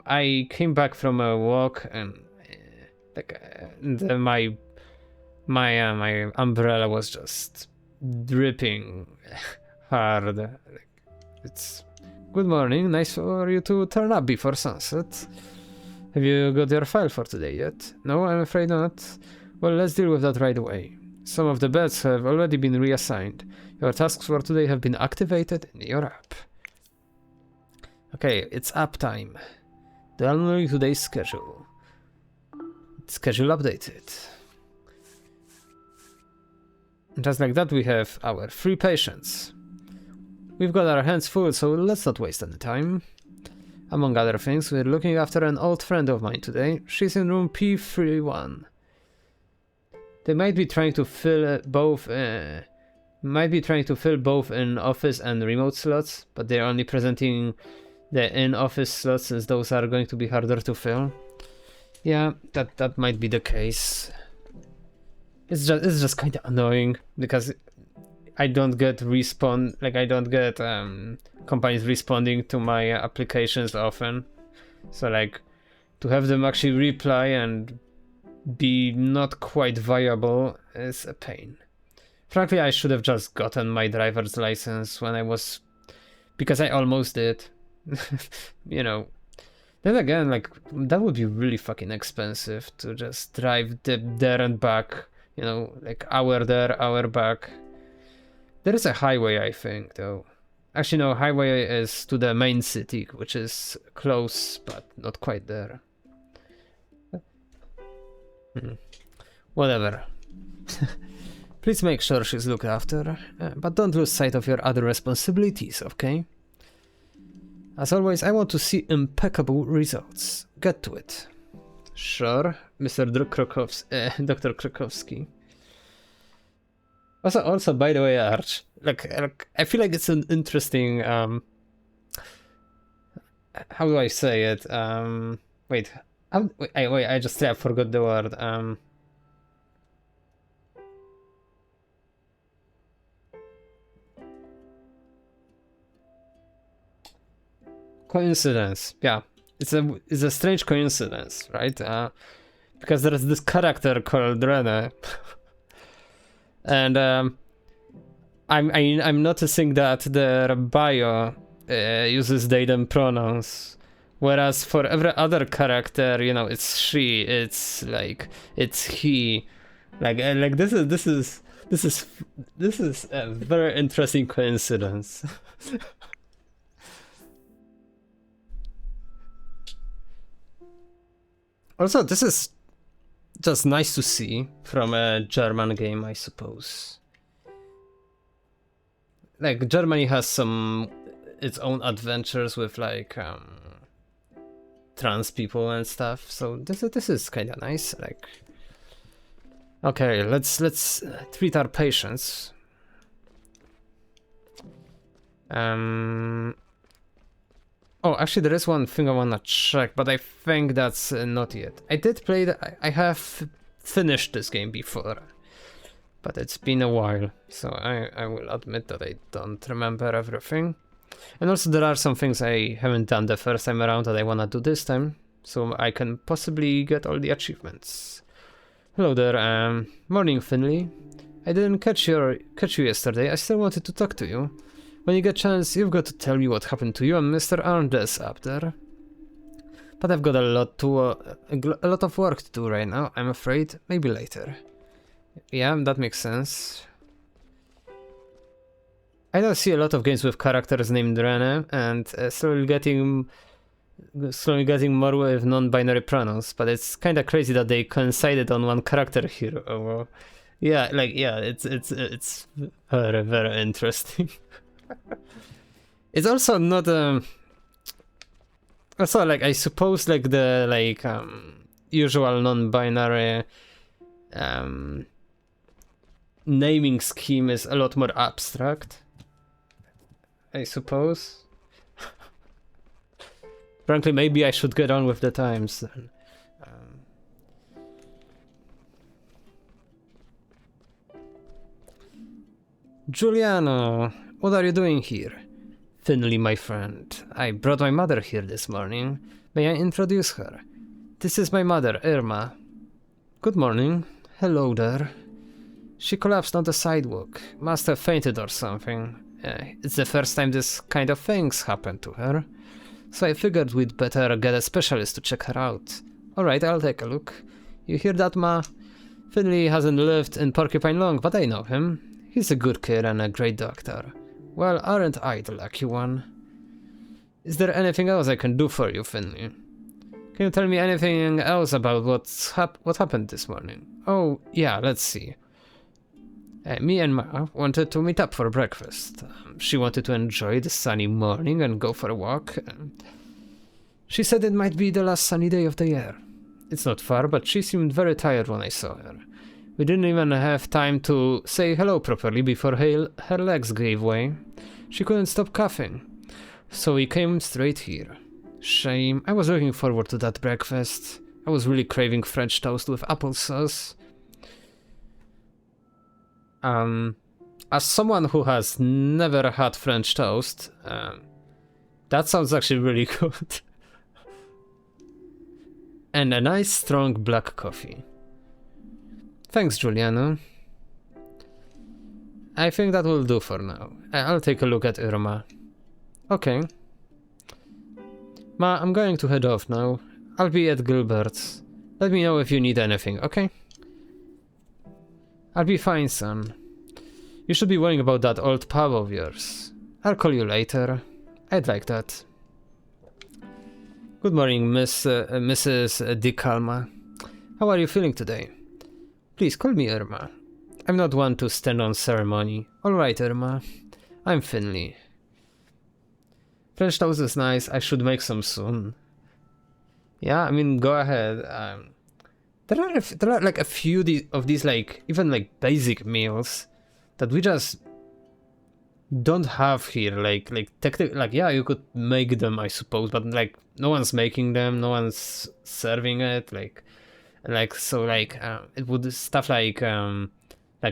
I came back from a walk and my umbrella was just dripping hard. Like, it's good morning. Nice for you to turn up before sunset. Have you got your file for today yet? No, I'm afraid not. Well, let's deal with that right away. Some of the beds have already been reassigned. Your tasks for today have been activated in your app. Okay, it's app time. Downloading today's schedule. Schedule updated. Just like that, we have our 3 patients. We've got our hands full, so let's not waste any time. Among other things, we're looking after an old friend of mine today. She's in room P31. They might be trying to fill both in office and remote slots, but they're only presenting the in-office slots since those are going to be harder to fill. Yeah, that might be the case. It's just kind of annoying because I don't get companies responding to my applications often. So like to have them actually reply and be not quite viable is a pain. Frankly, I should have just gotten my driver's license because I almost did. You know. Then again, like that would be really fucking expensive to just drive there and back. You know, like hour there, hour back. There is a highway, I think, though. Actually, no, highway is to the main city, which is close, but not quite there. Whatever. Please make sure she's looked after, but don't lose sight of your other responsibilities, okay? As always, I want to see impeccable results. Get to it. Sure, Mr. Dr. Krakowski. Also, by the way, Arch, like, I feel like it's an interesting, how do I say it? Wait, I just forgot the word. Coincidence, yeah. It's a strange coincidence, right? Because there is this character called Rene. And I'm noticing that their bio uses they them pronouns, whereas for every other character, you know, it's she, it's like it's he, like this is a very interesting coincidence. Also, this is just nice to see from a German game, I suppose. Like, Germany has its own adventures with like trans people and stuff, so this is kind of nice. Like, okay, let's treat our patients. Oh, actually, there is one thing I wanna check, but I think that's not yet. I have finished this game before, but it's been a while, so I will admit that I don't remember everything. And also, there are some things I haven't done the first time around that I wanna do this time, so I can possibly get all the achievements. Hello there, morning, Finley. I didn't catch you yesterday. I still wanted to talk to you. When you get a chance, you've got to tell me what happened to you and Mr. Arndes up there. But I've got a lot of work to do right now, I'm afraid. Maybe later. Yeah, that makes sense. I don't see a lot of games with characters named Rene, and slowly getting more with non-binary pronouns. But it's kind of crazy that they coincided on one character here. Oh, well. Yeah, like it's very, very interesting. It's also not also, like, I suppose, like, the usual non-binary naming scheme is a lot more abstract, I suppose. Frankly, maybe I should get on with the times then. Giuliano, what are you doing here? Finley, my friend, I brought my mother here this morning. May I introduce her? This is my mother, Irma. Good morning. Hello there. She collapsed on the sidewalk. Must have fainted or something. It's the first time this kind of things happened to her. So I figured we'd better get a specialist to check her out. Alright, I'll take a look. You hear that, Ma? Finley hasn't lived in Porcupine long, but I know him. He's a good kid and a great doctor. Well, aren't I the lucky one? Is there anything else I can do for you, Finley? Can you tell me anything else about what happened this morning? Oh, yeah, let's see. Me and Ma wanted to meet up for breakfast. She wanted to enjoy the sunny morning and go for a walk. She said it might be the last sunny day of the year. It's not far, but she seemed very tired when I saw her. We didn't even have time to say hello properly before her legs gave way. She couldn't stop coughing. So we came straight here. Shame. I was looking forward to that breakfast. I was really craving French toast with applesauce. As someone who has never had French toast, that sounds actually really good. And a nice strong black coffee. Thanks, Giuliano. I think that will do for now. I'll take a look at Irma. Okay. Ma, I'm going to head off now. I'll be at Gilbert's. Let me know if you need anything, okay? I'll be fine, son. You should be worrying about that old pub of yours. I'll call you later. I'd like that. Good morning, Mrs. Di Calma. How are you feeling today? Please call me Irma. I'm not one to stand on ceremony. Alright, Irma. I'm Finley. French toast is nice. I should make some soon. Yeah, I mean, go ahead. There are like a few of these like even like basic meals that we just don't have here. Like technically, like yeah, you could make them, I suppose, but like no one's making them, no one's serving it. Like so like it would stuff like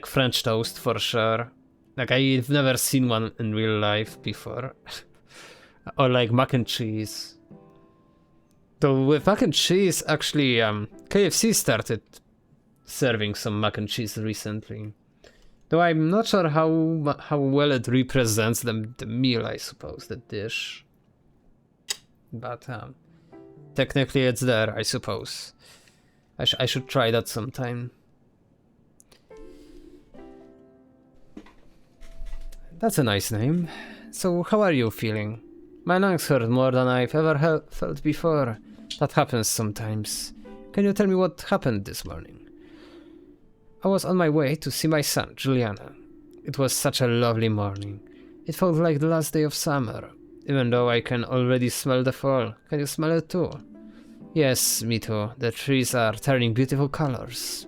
French toast for sure. Like I've never seen one in real life before. Or like mac and cheese. So with mac and cheese, actually, KFC started serving some mac and cheese recently. Though I'm not sure how well it represents the meal, I suppose, the dish. But technically it's there, I suppose. I should try that sometime. That's a nice name. So how are you feeling? My lungs hurt more than I've ever felt before. That happens sometimes. Can you tell me what happened this morning? I was on my way to see my son, Juliana. It was such a lovely morning. It felt like the last day of summer, even though I can already smell the fall. Can you smell it too? Yes, me too. The trees are turning beautiful colors.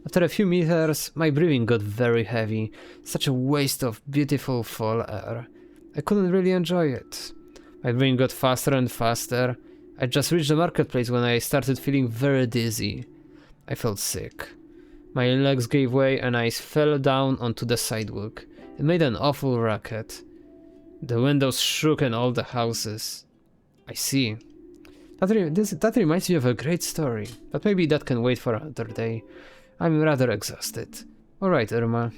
After a few meters, my breathing got very heavy. Such a waste of beautiful fall air. I couldn't really enjoy it. My brain got faster and faster. I just reached the marketplace when I started feeling very dizzy. I felt sick. My legs gave way and I fell down onto the sidewalk. It made an awful racket. The windows shook in all the houses. I see. That reminds me of a great story, but maybe that can wait for another day. I'm rather exhausted. Alright, Irma.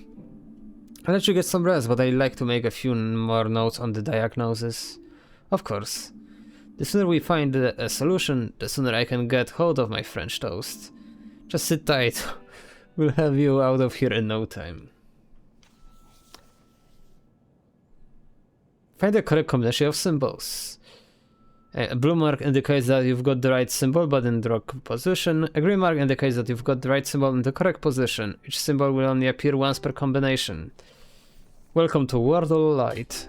I'll let you get some rest, but I'd like to make a few more notes on the diagnosis. Of course. The sooner we find a solution, the sooner I can get hold of my French toast. Just sit tight. We'll have you out of here in no time. Find the correct combination of symbols. A blue mark indicates that you've got the right symbol but in the wrong position. A green mark indicates that you've got the right symbol in the correct position. Each symbol will only appear once per combination. Welcome to Wordle Light.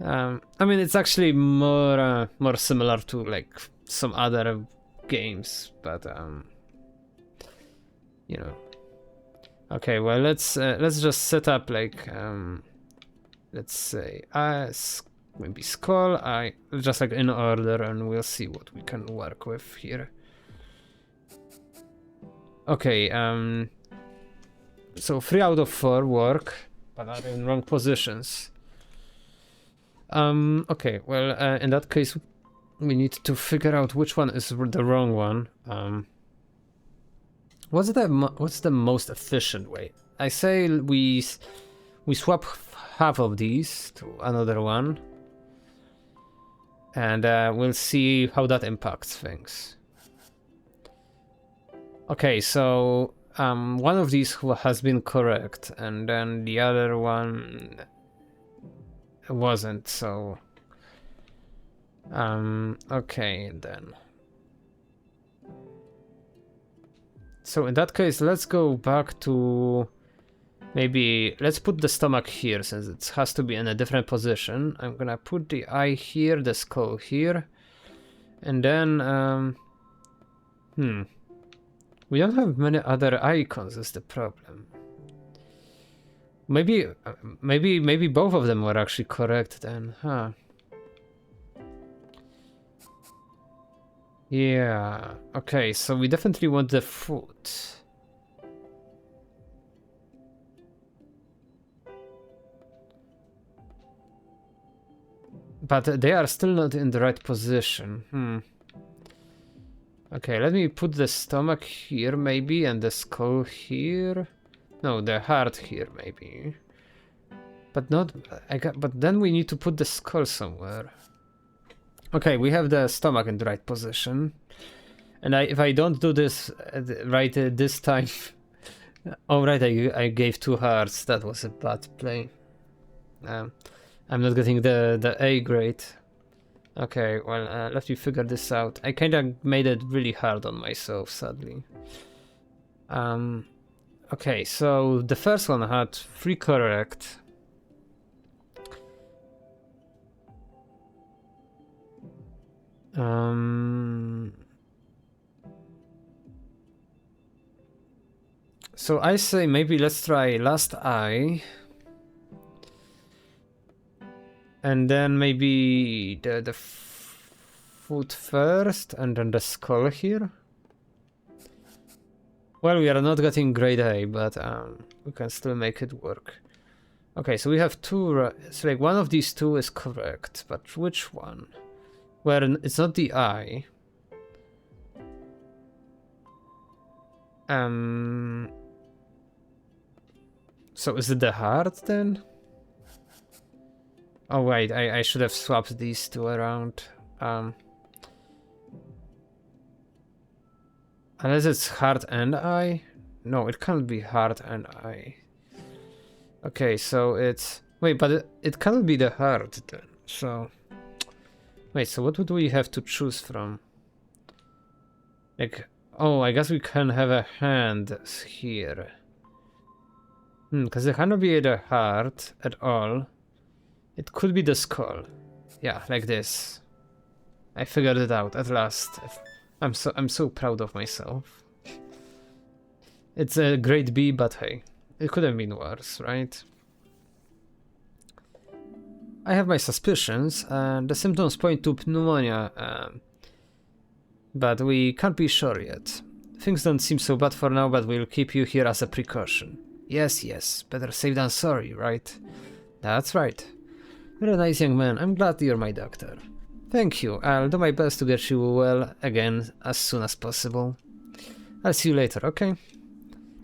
I mean, it's actually more similar to like some other games, but you know. Okay, well let's just set up like let's say maybe skull. Just like in order, and we'll see what we can work with here. Okay, so 3 out of 4 work, but are in wrong positions. Okay, well, in that case, we need to figure out which one is the wrong one. What's the most efficient way? I say we swap half of these to another one, and we'll see how that impacts things. Okay, so one of these has been correct, and then the other one wasn't, so okay then. So in that case, let's go back to maybe let's put the stomach here since it has to be in a different position. I'm gonna put the eye here, the skull here, and then we don't have many other icons is the problem. Maybe both of them were actually correct then, huh? Yeah, okay, so we definitely want the foot. But they are still not in the right position. Okay, let me put the stomach here maybe, and the skull here. No, the heart here maybe. But not but then we need to put the skull somewhere. Okay, we have the stomach in the right position. And if I don't do this right this time. Oh right, I gave 2 hearts. That was a bad play. I'm not getting the A grade. Okay, well, let me figure this out. I kinda made it really hard on myself, sadly. Okay, so the first one had 3 correct. So I say maybe let's try last eye. And then maybe the foot first, and then the skull here. Well, we are not getting grade A, but we can still make it work. Okay, so we have 2. So like one of these 2 is correct, but which one? Well, it's not the eye. So is it the heart then? Oh wait, I should have swapped these 2 around. Unless it's heart and eye? No, it can't be heart and eye. Okay, so it's... Wait, but it can't be the heart then, so... Wait, so what would we have to choose from? Like... Oh, I guess we can have a hand here. Because it cannot be the heart at all. It could be the skull. Yeah, like this. I figured it out at last. I'm so proud of myself. It's a grade B, but hey, it could have been worse, right? I have my suspicions, and the symptoms point to pneumonia, but we can't be sure yet. Things don't seem so bad for now, but we'll keep you here as a precaution. Yes, yes, better safe than sorry, right? That's right. You're a nice young man. I'm glad you're my doctor. Thank you. I'll do my best to get you well again as soon as possible. I'll see you later, okay?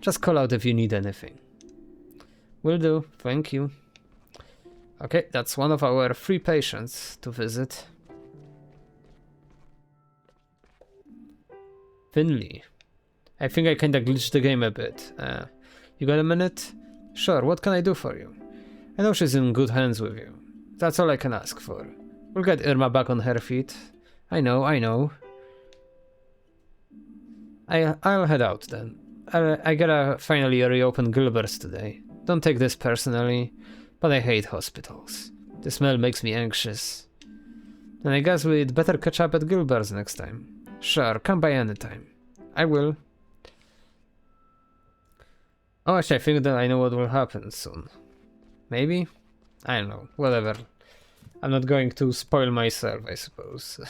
Just call out if you need anything. Will do. Thank you. Okay, that's one of our 3 patients to visit. Finley. I think I kinda glitched the game a bit. You got a minute? Sure, what can I do for you? I know she's in good hands with you. That's all I can ask for. We'll get Irma back on her feet. I know. I'll head out then. I gotta finally reopen Gilbert's today. Don't take this personally, but I hate hospitals. The smell makes me anxious. And I guess we'd better catch up at Gilbert's next time. Sure, come by anytime. I will. Oh, actually, I think that I know what will happen soon. Maybe? I don't know. Whatever. I'm not going to spoil myself, I suppose.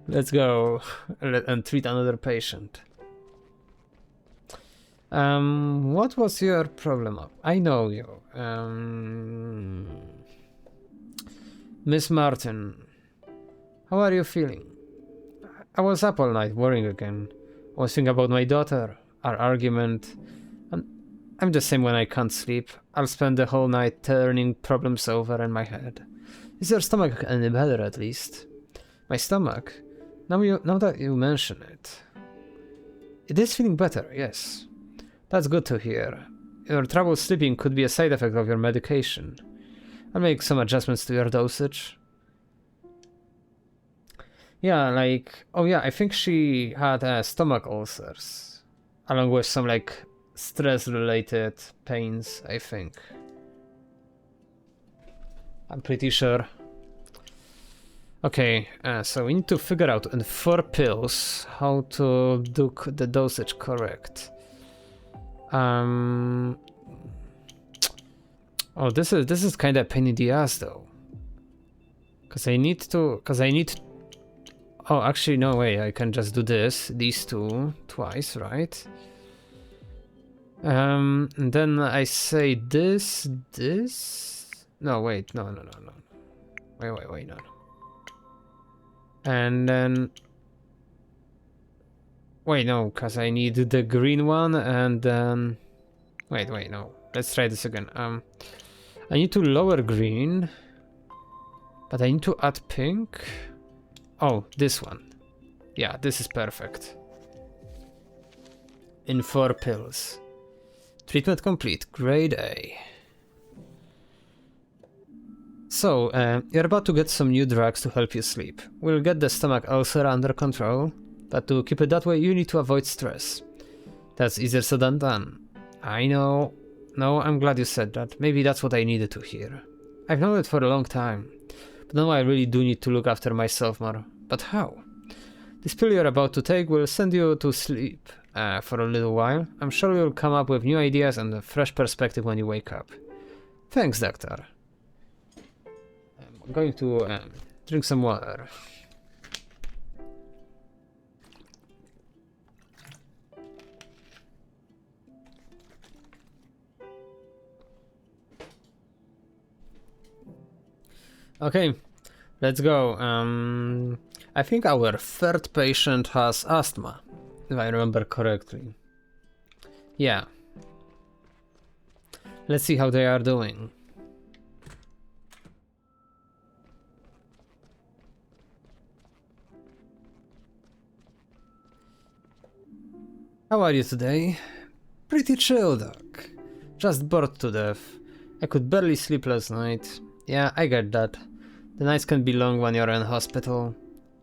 Let's go and treat another patient. What was your problem? I know you. Miss Martin. How are you feeling? I was up all night worrying again. I was thinking about my daughter, our argument. I'm the same when I can't sleep. I'll spend the whole night turning problems over in my head. Is your stomach any better, at least? My stomach? Now that you mention it. It is feeling better, yes. That's good to hear. Your trouble sleeping could be a side effect of your medication. I'll make some adjustments to your dosage. Yeah, like... Oh yeah, I think she had stomach ulcers. Along with some, like... stress-related pains, I think. I'm pretty sure. Okay, so we need to figure out in 4 pills how to do the dosage correct. Oh, this is kind of a pain in the ass though. Cause I need. Oh, actually, no way. I can just do these 2 twice, right? And then I say this. No, wait, no. Wait, no. And then... Wait, no, because I need the green one, and then... Wait, no. Let's try this again. I need to lower green, but I need to add pink. Oh, this one. Yeah, this is perfect. In 4 pills. Treatment complete. Grade A. You're about to get some new drugs to help you sleep. We'll get the stomach ulcer under control, but to keep it that way, you need to avoid stress. That's easier said than done. I know. No, I'm glad you said that. Maybe that's what I needed to hear. I've known it for a long time, but now I really do need to look after myself more. But how? This pill you're about to take will send you to sleep for a little while. I'm sure you'll come up with new ideas and a fresh perspective when you wake up. Thanks, doctor. I'm going to drink some water. Okay, let's go. I think our third patient has asthma, if I remember correctly. Yeah. Let's see how they are doing. How are you today? Pretty chill, Doc. Just bored to death. I could barely sleep last night. Yeah, I get that. The nights can be long when you're in hospital.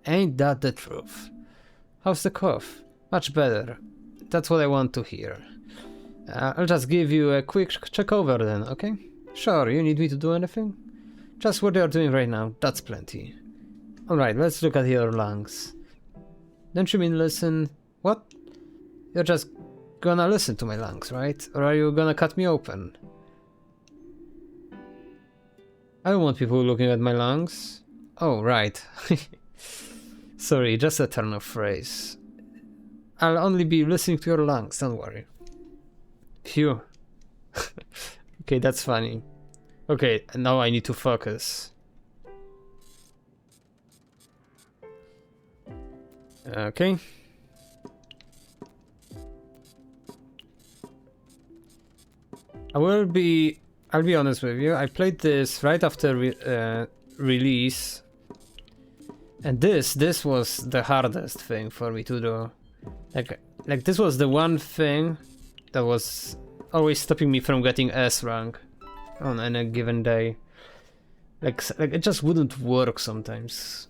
Ain't that the truth? How's the cough? Much better. That's what I want to hear. I'll just give you a quick check over then, okay? Sure, you need me to do anything? Just what you're doing right now, that's plenty. Alright, let's look at your lungs. Don't you mean listen? What? You're just gonna listen to my lungs, right? Or are you gonna cut me open? I don't want people looking at my lungs. Oh, right. Sorry, just a turn of phrase. I'll only be listening to your lungs, don't worry. Phew. Okay, that's funny. Okay, now I need to focus. Okay. I'll be honest with you, I played this right after release, and this was the hardest thing for me to do. Like this was the one thing that was always stopping me from getting S rank on any given day. Like it just wouldn't work sometimes.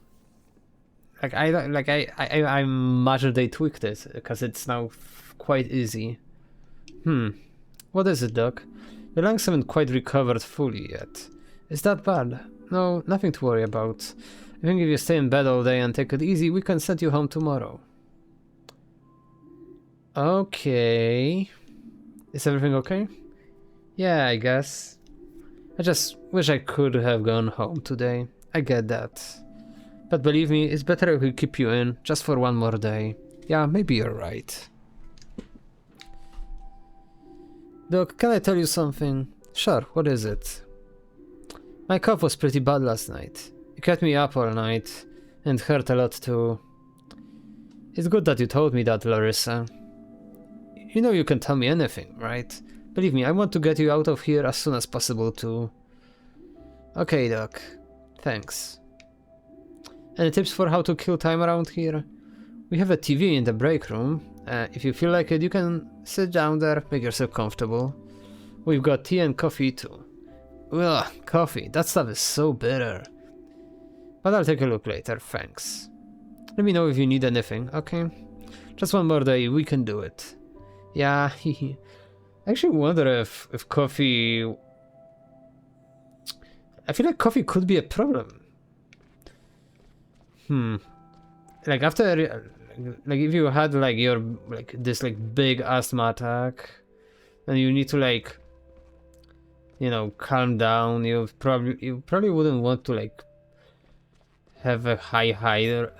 I'm mad that they tweaked it because it's now quite easy. What is it, Doc? Your lungs haven't quite recovered fully yet. Is that bad? No, nothing to worry about. I think if you stay in bed all day and take it easy, we can send you home tomorrow. Okay. Is everything okay? Yeah, I guess. I just wish I could have gone home today. I get that. But believe me, it's better if we keep you in, just for one more day. Yeah, maybe you're right. Doc, can I tell you something? Sure, what is it? My cough was pretty bad last night. It kept me up all night, and hurt a lot too. It's good that you told me that, Larissa. You know you can tell me anything, right? Believe me, I want to get you out of here as soon as possible too. Okay, Doc. Thanks. Any tips for how to kill time around here? We have a TV in the break room. If you feel like it, you can sit down there, make yourself comfortable. We've got tea and coffee too. Ugh, coffee, that stuff is so bitter. But I'll take a look later, thanks. Let me know if you need anything, okay? Just one more day, we can do it. Yeah, I actually wonder if coffee... I feel like coffee could be a problem. Like after... Like if you had like your this big asthma attack and you need to calm down, you probably wouldn't want to have a high heart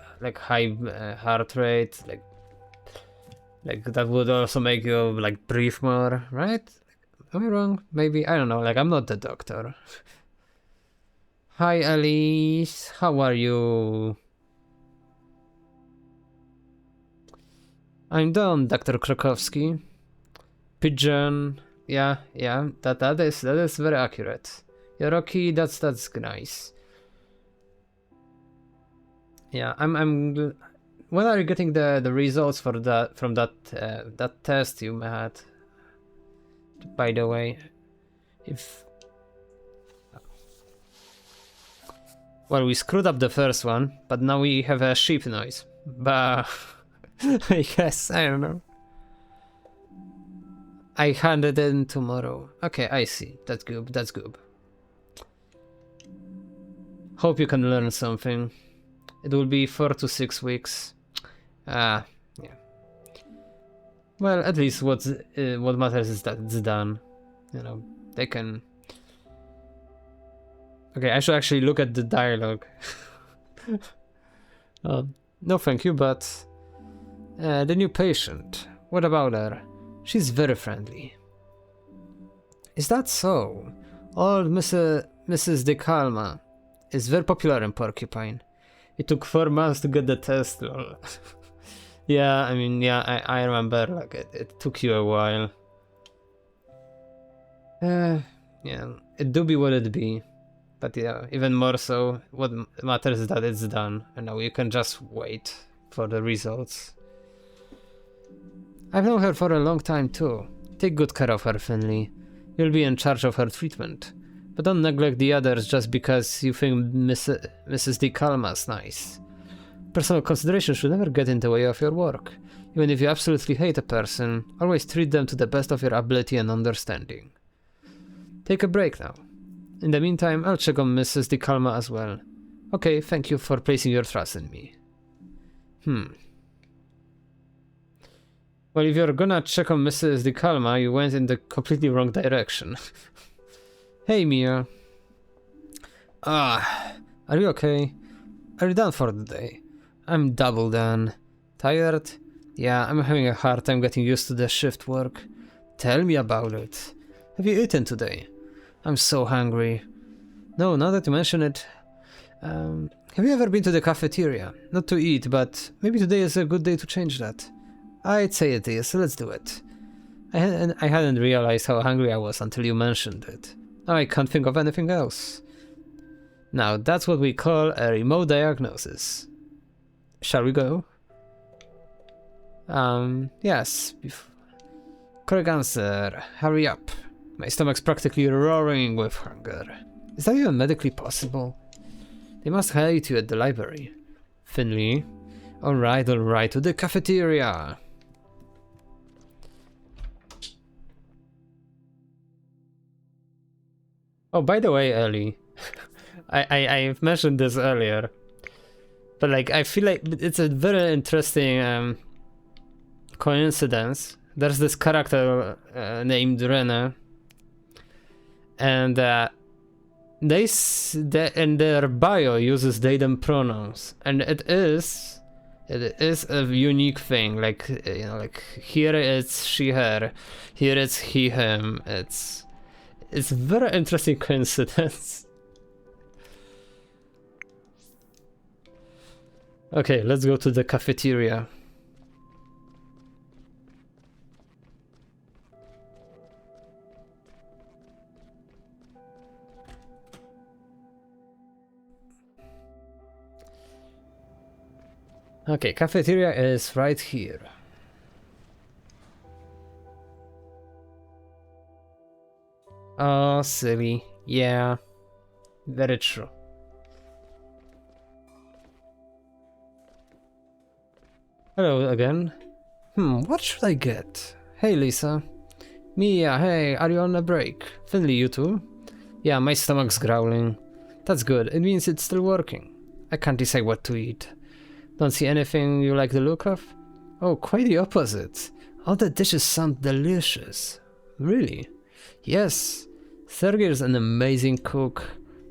rate, like that would also make you breathe more, right? Am I wrong? Maybe, I don't know, I'm not the doctor. Hi Alice, how are you? I'm done, Dr. Krakowski. Pigeon, yeah, that is very accurate. You're okay, that's nice. Yeah, I'm. When are you getting the results for that from that test you had? By the way, if Well, we screwed up the first one, but now we have a sheep noise. But I guess, I don't know. I hand it in tomorrow. Okay, I see. That's good, that's good. Hope you can learn something. It will be 4 to 6 weeks. Yeah. Well, at least what matters is that it's done. You know, they can... Okay, I should actually look at the dialogue. No thank you, but... the new patient. What about her? She's very friendly. Is that so? Old Mrs. De Calma is very popular in Porcupine. It took 4 months to get the test, lol. Yeah, I mean, yeah, I remember, like, it took you a while. Yeah, it do be what it be. But yeah, even more so, what matters is that it's done. And now you can just wait for the results. I've known her for a long time too. Take good care of her, Finley. You'll be in charge of her treatment. But don't neglect the others just because you think Mrs. De Calma's nice. Personal consideration should never get in the way of your work. Even if you absolutely hate a person, always treat them to the best of your ability and understanding. Take a break now. In the meantime, I'll check on Mrs. De Calma as well. Okay, thank you for placing your trust in me. Well, if you're gonna check on Mrs. De Calma, you went in the completely wrong direction. Hey, Mia. Are you okay? Are you done for the day? I'm double done. Tired? Yeah, I'm having a hard time getting used to the shift work. Tell me about it. Have you eaten today? I'm so hungry. No, now that you mention it. Have you ever been to the cafeteria? Not to eat, but maybe today is a good day to change that. I'd say it is, so let's do it. I hadn't realized how hungry I was until you mentioned it. Now I can't think of anything else. Now, that's what we call a remote diagnosis. Shall we go? Yes. Correct answer. Hurry up. My stomach's practically roaring with hunger. Is that even medically possible? They must hate you at the library. Finley. Alright, to the cafeteria. Oh, by the way, Ellie. I've mentioned this earlier. But like, I feel like it's a very interesting coincidence. There's this character named Rene. And in their bio uses they them pronouns. And it is a unique thing. Like, you know, like here it's she, her. Here it's he, him. It's a very interesting coincidence. Okay, let's go to the cafeteria. Okay, cafeteria is right here. Oh, silly. Yeah, very true. Hello again. What should I get? Hey, Lisa. Mia, hey, are you on a break? Finley, you too? Yeah, my stomach's growling. That's good, it means it's still working. I can't decide what to eat. Don't see anything you like the look of? Oh, quite the opposite. All the dishes sound delicious. Really? Yes. Sergey is an amazing cook.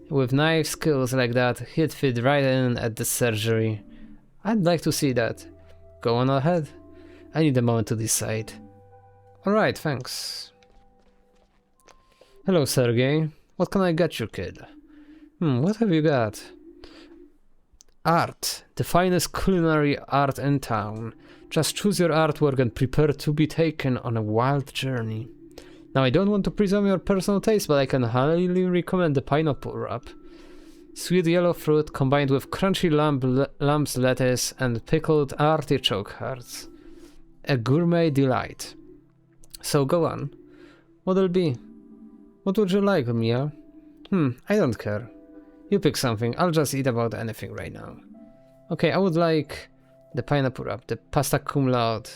With knife skills like that, he'd fit right in at the surgery. I'd like to see that. Go on ahead. I need a moment to decide. Alright, thanks. Hello, Sergey. What can I get you, kid? What have you got? Art. The finest culinary art in town. Just choose your artwork and prepare to be taken on a wild journey. Now, I don't want to presume your personal taste, but I can highly recommend the pineapple wrap. Sweet yellow fruit combined with crunchy lamb's lettuce and pickled artichoke hearts. A gourmet delight. So go on. What'll be? What would you like, Mia? I don't care. You pick something. I'll just eat about anything right now. Okay, I would like the pineapple wrap, the pasta cum laude,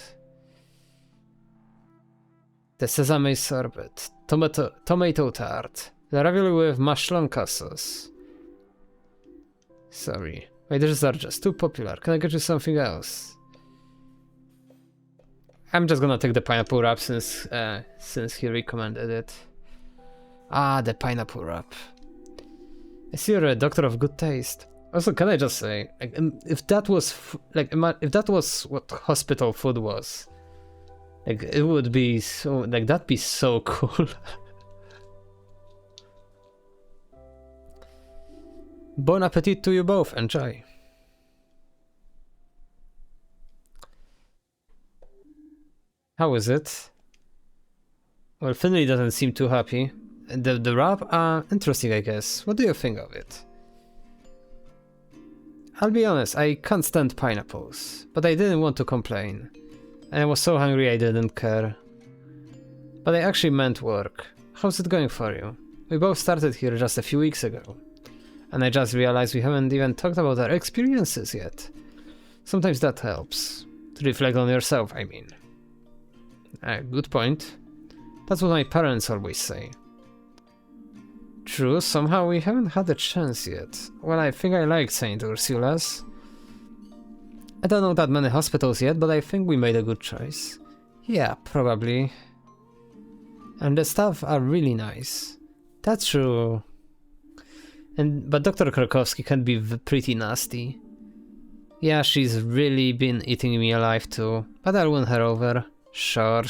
the sesame sorbet, tomato tart, the ravioli with mashlanka sauce. Sorry, my dishes are just too popular. Can I get you something else? I'm just gonna take the pineapple wrap since he recommended it. Ah, the pineapple wrap. I see you're a doctor of good taste. Also, can I just say, like, if that was if that was what hospital food was, like, it would be so, like, that'd be so cool. Bon appetit to you both. Enjoy. How is it? Well, Finley doesn't seem too happy. The wrap? Interesting, I guess. What do you think of it? I'll be honest, I can't stand pineapples, but I didn't want to complain. And I was so hungry I didn't care. But I actually meant work. How's it going for you? We both started here just a few weeks ago. And I just realized we haven't even talked about our experiences yet. Sometimes that helps. To reflect on yourself, I mean. Good point. That's what my parents always say. True, somehow we haven't had a chance yet. Well, I think I like St. Ursula's. I don't know that many hospitals yet, but I think we made a good choice. Yeah, probably. And the staff are really nice. That's true. But Dr. Krakowski can be pretty nasty. Yeah, she's really been eating me alive too, but I'll win her over. Sure.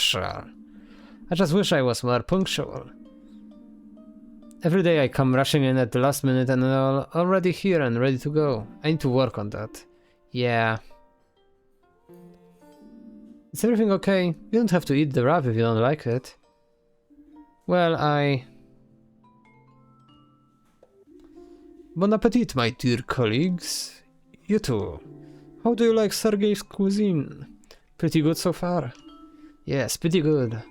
I just wish I was more punctual. Every day I come rushing in at the last minute and I'm already here and ready to go. I need to work on that. Yeah. Is everything okay? You don't have to eat the wrap if you don't like it. Well, Bon appetit, my dear colleagues. You too. How do you like Sergei's cuisine? Pretty good so far? Yes, pretty good.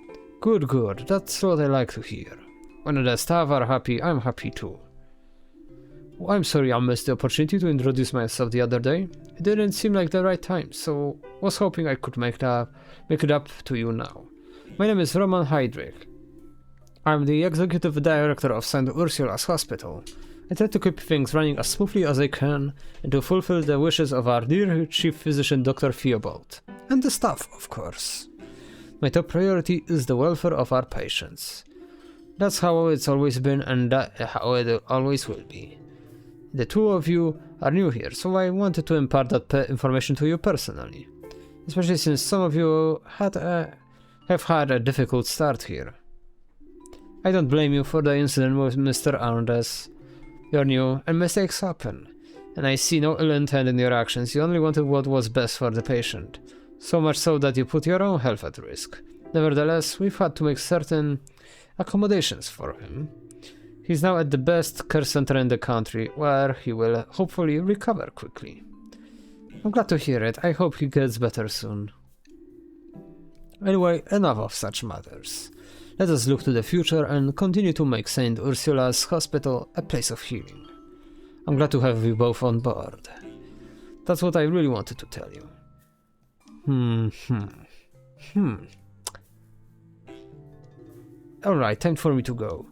Good. That's what I like to hear. When the staff are happy, I'm happy too. Oh, I'm sorry I missed the opportunity to introduce myself the other day. It didn't seem like the right time, so was hoping I could make it up to you now. My name is Roman Heydrich. I'm the executive director of St. Ursula's Hospital. I try to keep things running as smoothly as I can and to fulfill the wishes of our dear chief physician Dr. Theobald. And the staff, of course. My top priority is the welfare of our patients. That's how it's always been and how it always will be. The two of you are new here, so I wanted to impart that information to you personally. Especially since some of you have had a difficult start here. I don't blame you for the incident with Mr. Arndes. You're new, and mistakes happen. And I see no ill intent in your actions, you only wanted what was best for the patient. So much so that you put your own health at risk. Nevertheless, we've had to make certain accommodations for him. He's now at the best care center in the country, where he will hopefully recover quickly. I'm glad to hear it. I hope he gets better soon. Anyway, enough of such matters. Let us look to the future and continue to make St. Ursula's Hospital a place of healing. I'm glad to have you both on board. That's what I really wanted to tell you. Alright, time for me to go.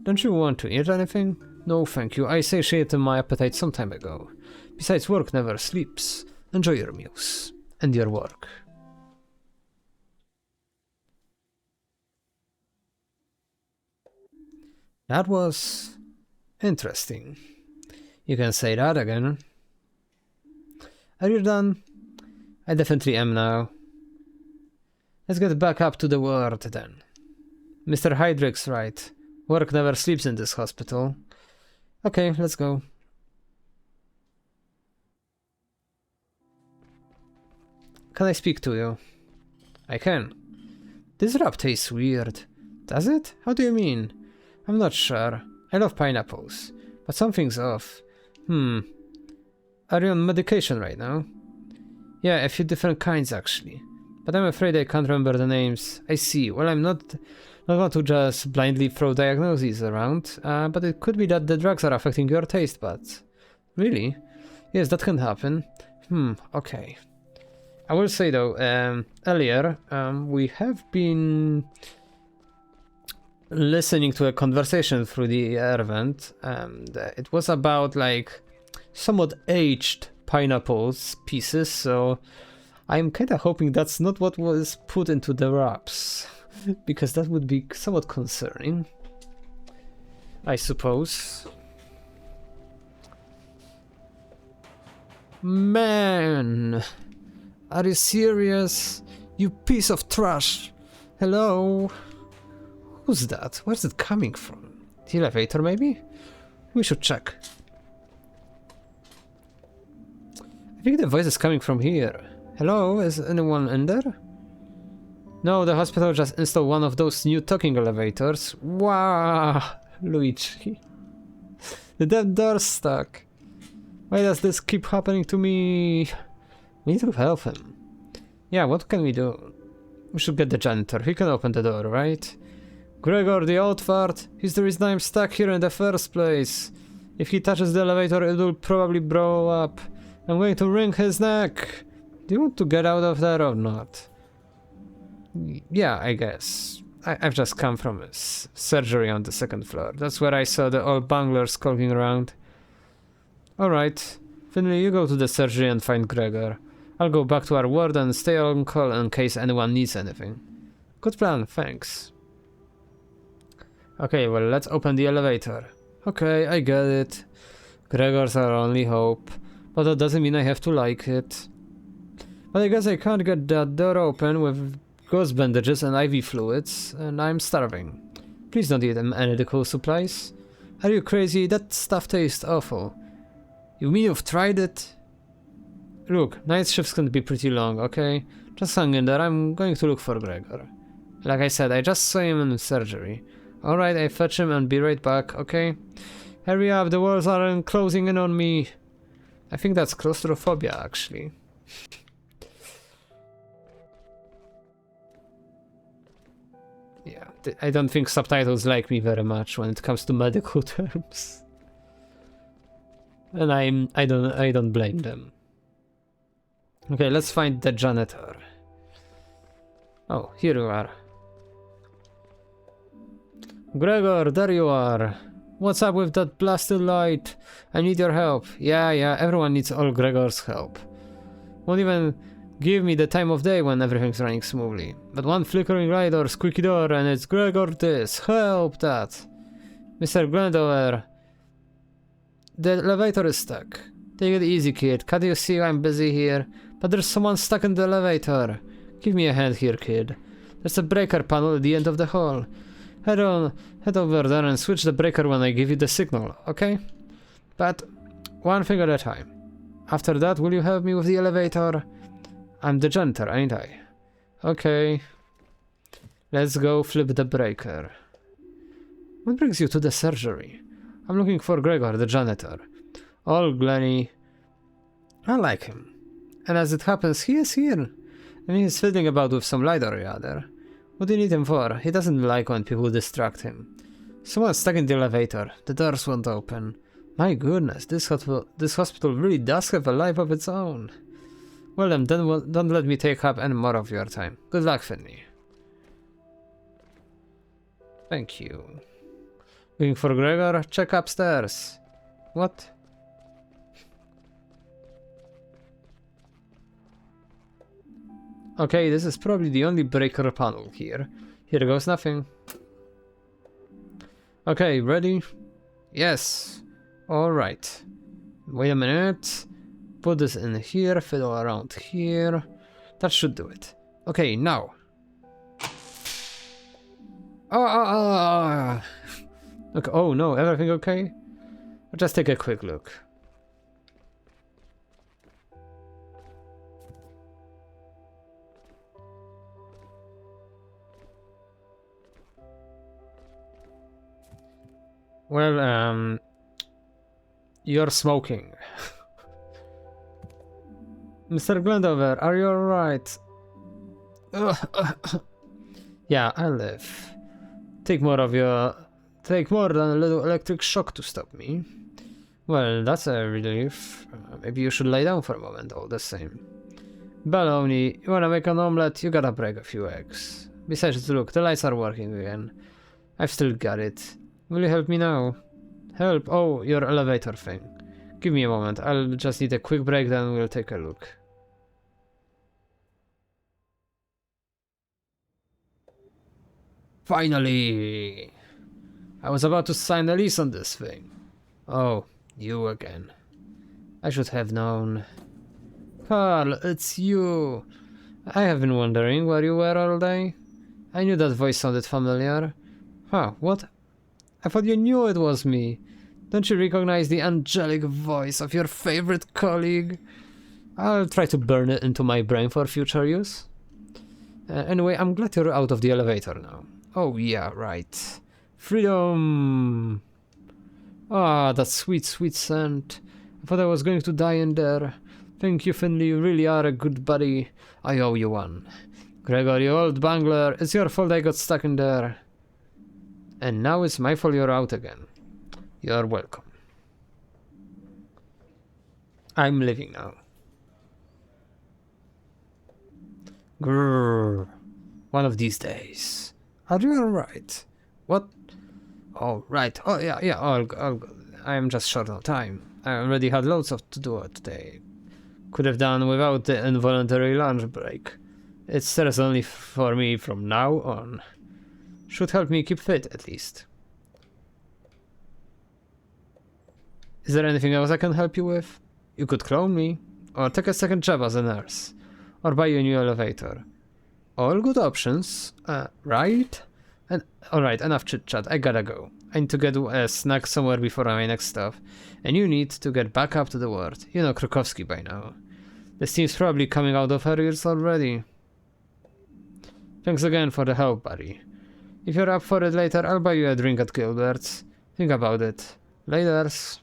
Don't you want to eat anything? No, thank you. I satiated my appetite some time ago. Besides, work never sleeps. Enjoy your meals. And your work. That was interesting. You can say that again. Are you done? I definitely am now. Let's get back up to the word then. Mr. Heydrich's right. Work never sleeps in this hospital. Okay, let's go. Can I speak to you? I can. This wrap tastes weird. Does it? How do you mean? I'm not sure. I love pineapples, but something's off. Are you on medication right now? Yeah, a few different kinds actually. But I'm afraid I can't remember the names. I see. Well, I'm not Not want to just blindly throw diagnoses around, but it could be that the drugs are affecting your taste buds. Really? Yes, that can happen. Okay. I will say though, earlier, we have been listening to a conversation through the air vent, and it was about like somewhat aged pineapples pieces, so I'm kinda hoping that's not what was put into the wraps, because that would be somewhat concerning, I suppose. Man, are you serious? You piece of trash. Hello? Who's that? Where's it coming from? The elevator, maybe? We should check. I think the voice is coming from here. Hello? Is anyone in there? No, the hospital just installed one of those new talking elevators. Wow, Luigi. The damn door's stuck. Why does this keep happening to me? We need to help him. Yeah, what can we do? We should get the janitor. He can open the door, right? Gregor, the old fart. He's the reason I'm stuck here in the first place. If he touches the elevator, it will probably blow up. I'm going to wring his neck. Do you want to get out of there or not? Yeah, I guess. I've just come from a surgery on the second floor. That's where I saw the old bungler skulking around. Alright. Finley, you go to the surgery and find Gregor. I'll go back to our ward and stay on call in case anyone needs anything. Good plan, thanks. Okay, well, let's open the elevator. Okay, I get it. Gregor's our only hope. But that doesn't mean I have to like it. But I guess I can't get that door open with gauze bandages and IV fluids, and I'm starving. Please don't eat medical supplies. Are you crazy? That stuff tastes awful. You mean you've tried it? Look, night shifts can be pretty long, okay? Just hang in there, I'm going to look for Gregor. Like I said, I just saw him in surgery. Alright, I fetch him and be right back, okay? Hurry up, the walls are closing in on me. I think that's claustrophobia, actually. Yeah, I don't think subtitles like me very much when it comes to medical terms. And I don't blame them. Okay, let's find the janitor. Oh, here you are. Gregor, there you are. What's up with that blasted light? I need your help. Yeah, everyone needs all Gregor's help. Won't even give me the time of day when everything's running smoothly. But one flickering light or squeaky door and it's Gregor this. Help that. Mr. Glendower. The elevator is stuck. Take it easy, kid. Can't you see I'm busy here? But there's someone stuck in the elevator. Give me a hand here, kid. There's a breaker panel at the end of the hall. Head over there and switch the breaker when I give you the signal, okay? But one thing at a time. After that, will you help me with the elevator? I'm the janitor, ain't I? Okay. Let's go flip the breaker. What brings you to the surgery? I'm looking for Gregor, the janitor. Old Glenny. I like him. And as it happens, he is here. I mean, he's fiddling about with some light or the other. What do you need him for? He doesn't like when people distract him. Someone's stuck in the elevator. The doors won't open. My goodness, this hospital really does have a life of its own. Well then, don't let me take up any more of your time. Good luck, Finley. Thank you. Looking for Gregor? Check upstairs. What? Okay, this is probably the only breaker panel here. Here goes nothing. Okay, ready? Yes. Alright. Wait a minute. Put this in here, fiddle around here. That should do it. Okay, now. Okay, oh no, everything okay? I'll just take a quick look. Well, you're smoking. Mr. Glendower, are you alright? Yeah, I live. Take more than a little electric shock to stop me. Well, that's a relief. Maybe you should lie down for a moment, all the same. Baloney, you wanna make an omelette? You gotta break a few eggs. Besides, look, the lights are working again. I've still got it. Will you help me now? Help? Oh, your elevator thing. Give me a moment. I'll just need a quick break, then we'll take a look. Finally! I was about to sign a lease on this thing. Oh, you again. I should have known. Carl, it's you. I have been wondering where you were all day. I knew that voice sounded familiar. Huh, what? I thought you knew it was me. Don't you recognize the angelic voice of your favorite colleague? I'll try to burn it into my brain for future use. Anyway, I'm glad you're out of the elevator now. Oh yeah, right. Freedom! Ah, that sweet, sweet scent. I thought I was going to die in there. Thank you, Finley, you really are a good buddy. I owe you one. Gregor, you old bungler, it's your fault I got stuck in there. And now it's my fault you're out again. You're welcome. I'm leaving now. Grrr. One of these days. Are you alright? What? Oh, right. Oh, yeah, all good. I am just short on time. I already had loads to do today. Could have done without the involuntary lunch break. It serves only for me from now on. Should help me keep fit, at least. Is there anything else I can help you with? You could clone me, or take a second job as a nurse, or buy you a new elevator. All good options, right? And alright, enough chit-chat, I gotta go. I need to get a snack somewhere before my next stop, and you need to get back up to the ward. You know Krokowski by now. This team's probably coming out of her ears already. Thanks again for the help, buddy. If you're up for it later, I'll buy you a drink at Gilbert's. Think about it. Laters.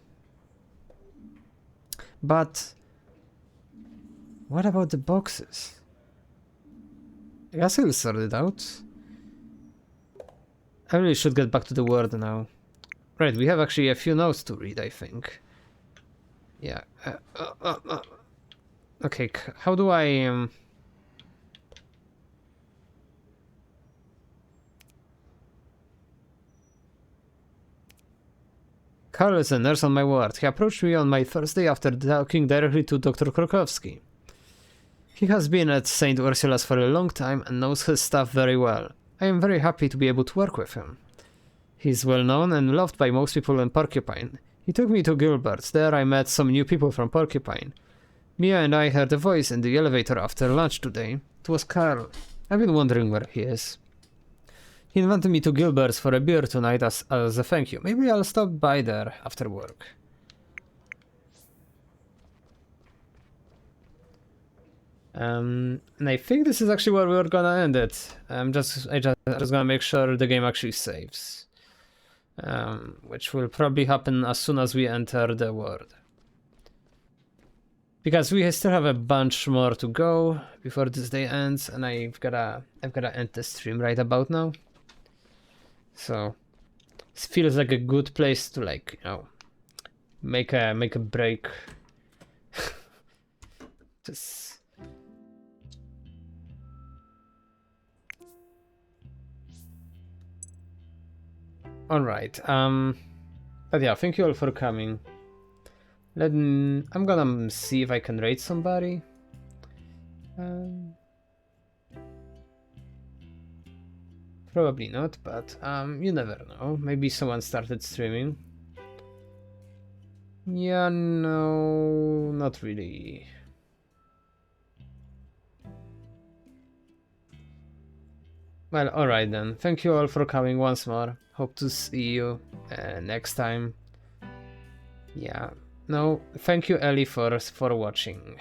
But what about the boxes? I guess I'll sort it out. I really should get back to the word now. Right, we have actually a few notes to read, I think. Yeah. Okay, how do I... Carl is a nurse on my ward. He approached me on my first day after talking directly to Dr. Krokowski. He has been at St. Ursula's for a long time and knows his staff very well. I am very happy to be able to work with him. He's well known and loved by most people in Porcupine. He took me to Gilbert's. There I met some new people from Porcupine. Mia and I heard a voice in the elevator after lunch today. It was Carl. I've been wondering where he is. He invited me to Gilbert's for a beer tonight as a thank you. Maybe I'll stop by there after work. And I think this is actually where we're gonna end it. I'm just gonna make sure the game actually saves. Which will probably happen as soon as we enter the world. Because we still have a bunch more to go before this day ends, and I've gotta end the stream right about now. So it feels like a good place to, like, you know, make a break. Just all right. But yeah, thank you all for coming. I'm gonna see if I can raid somebody. Probably not, but you never know. Maybe someone started streaming. Yeah, no, not really. Well, alright then. Thank you all for coming once more. Hope to see you next time. Yeah. No, thank you, Ellie, for watching.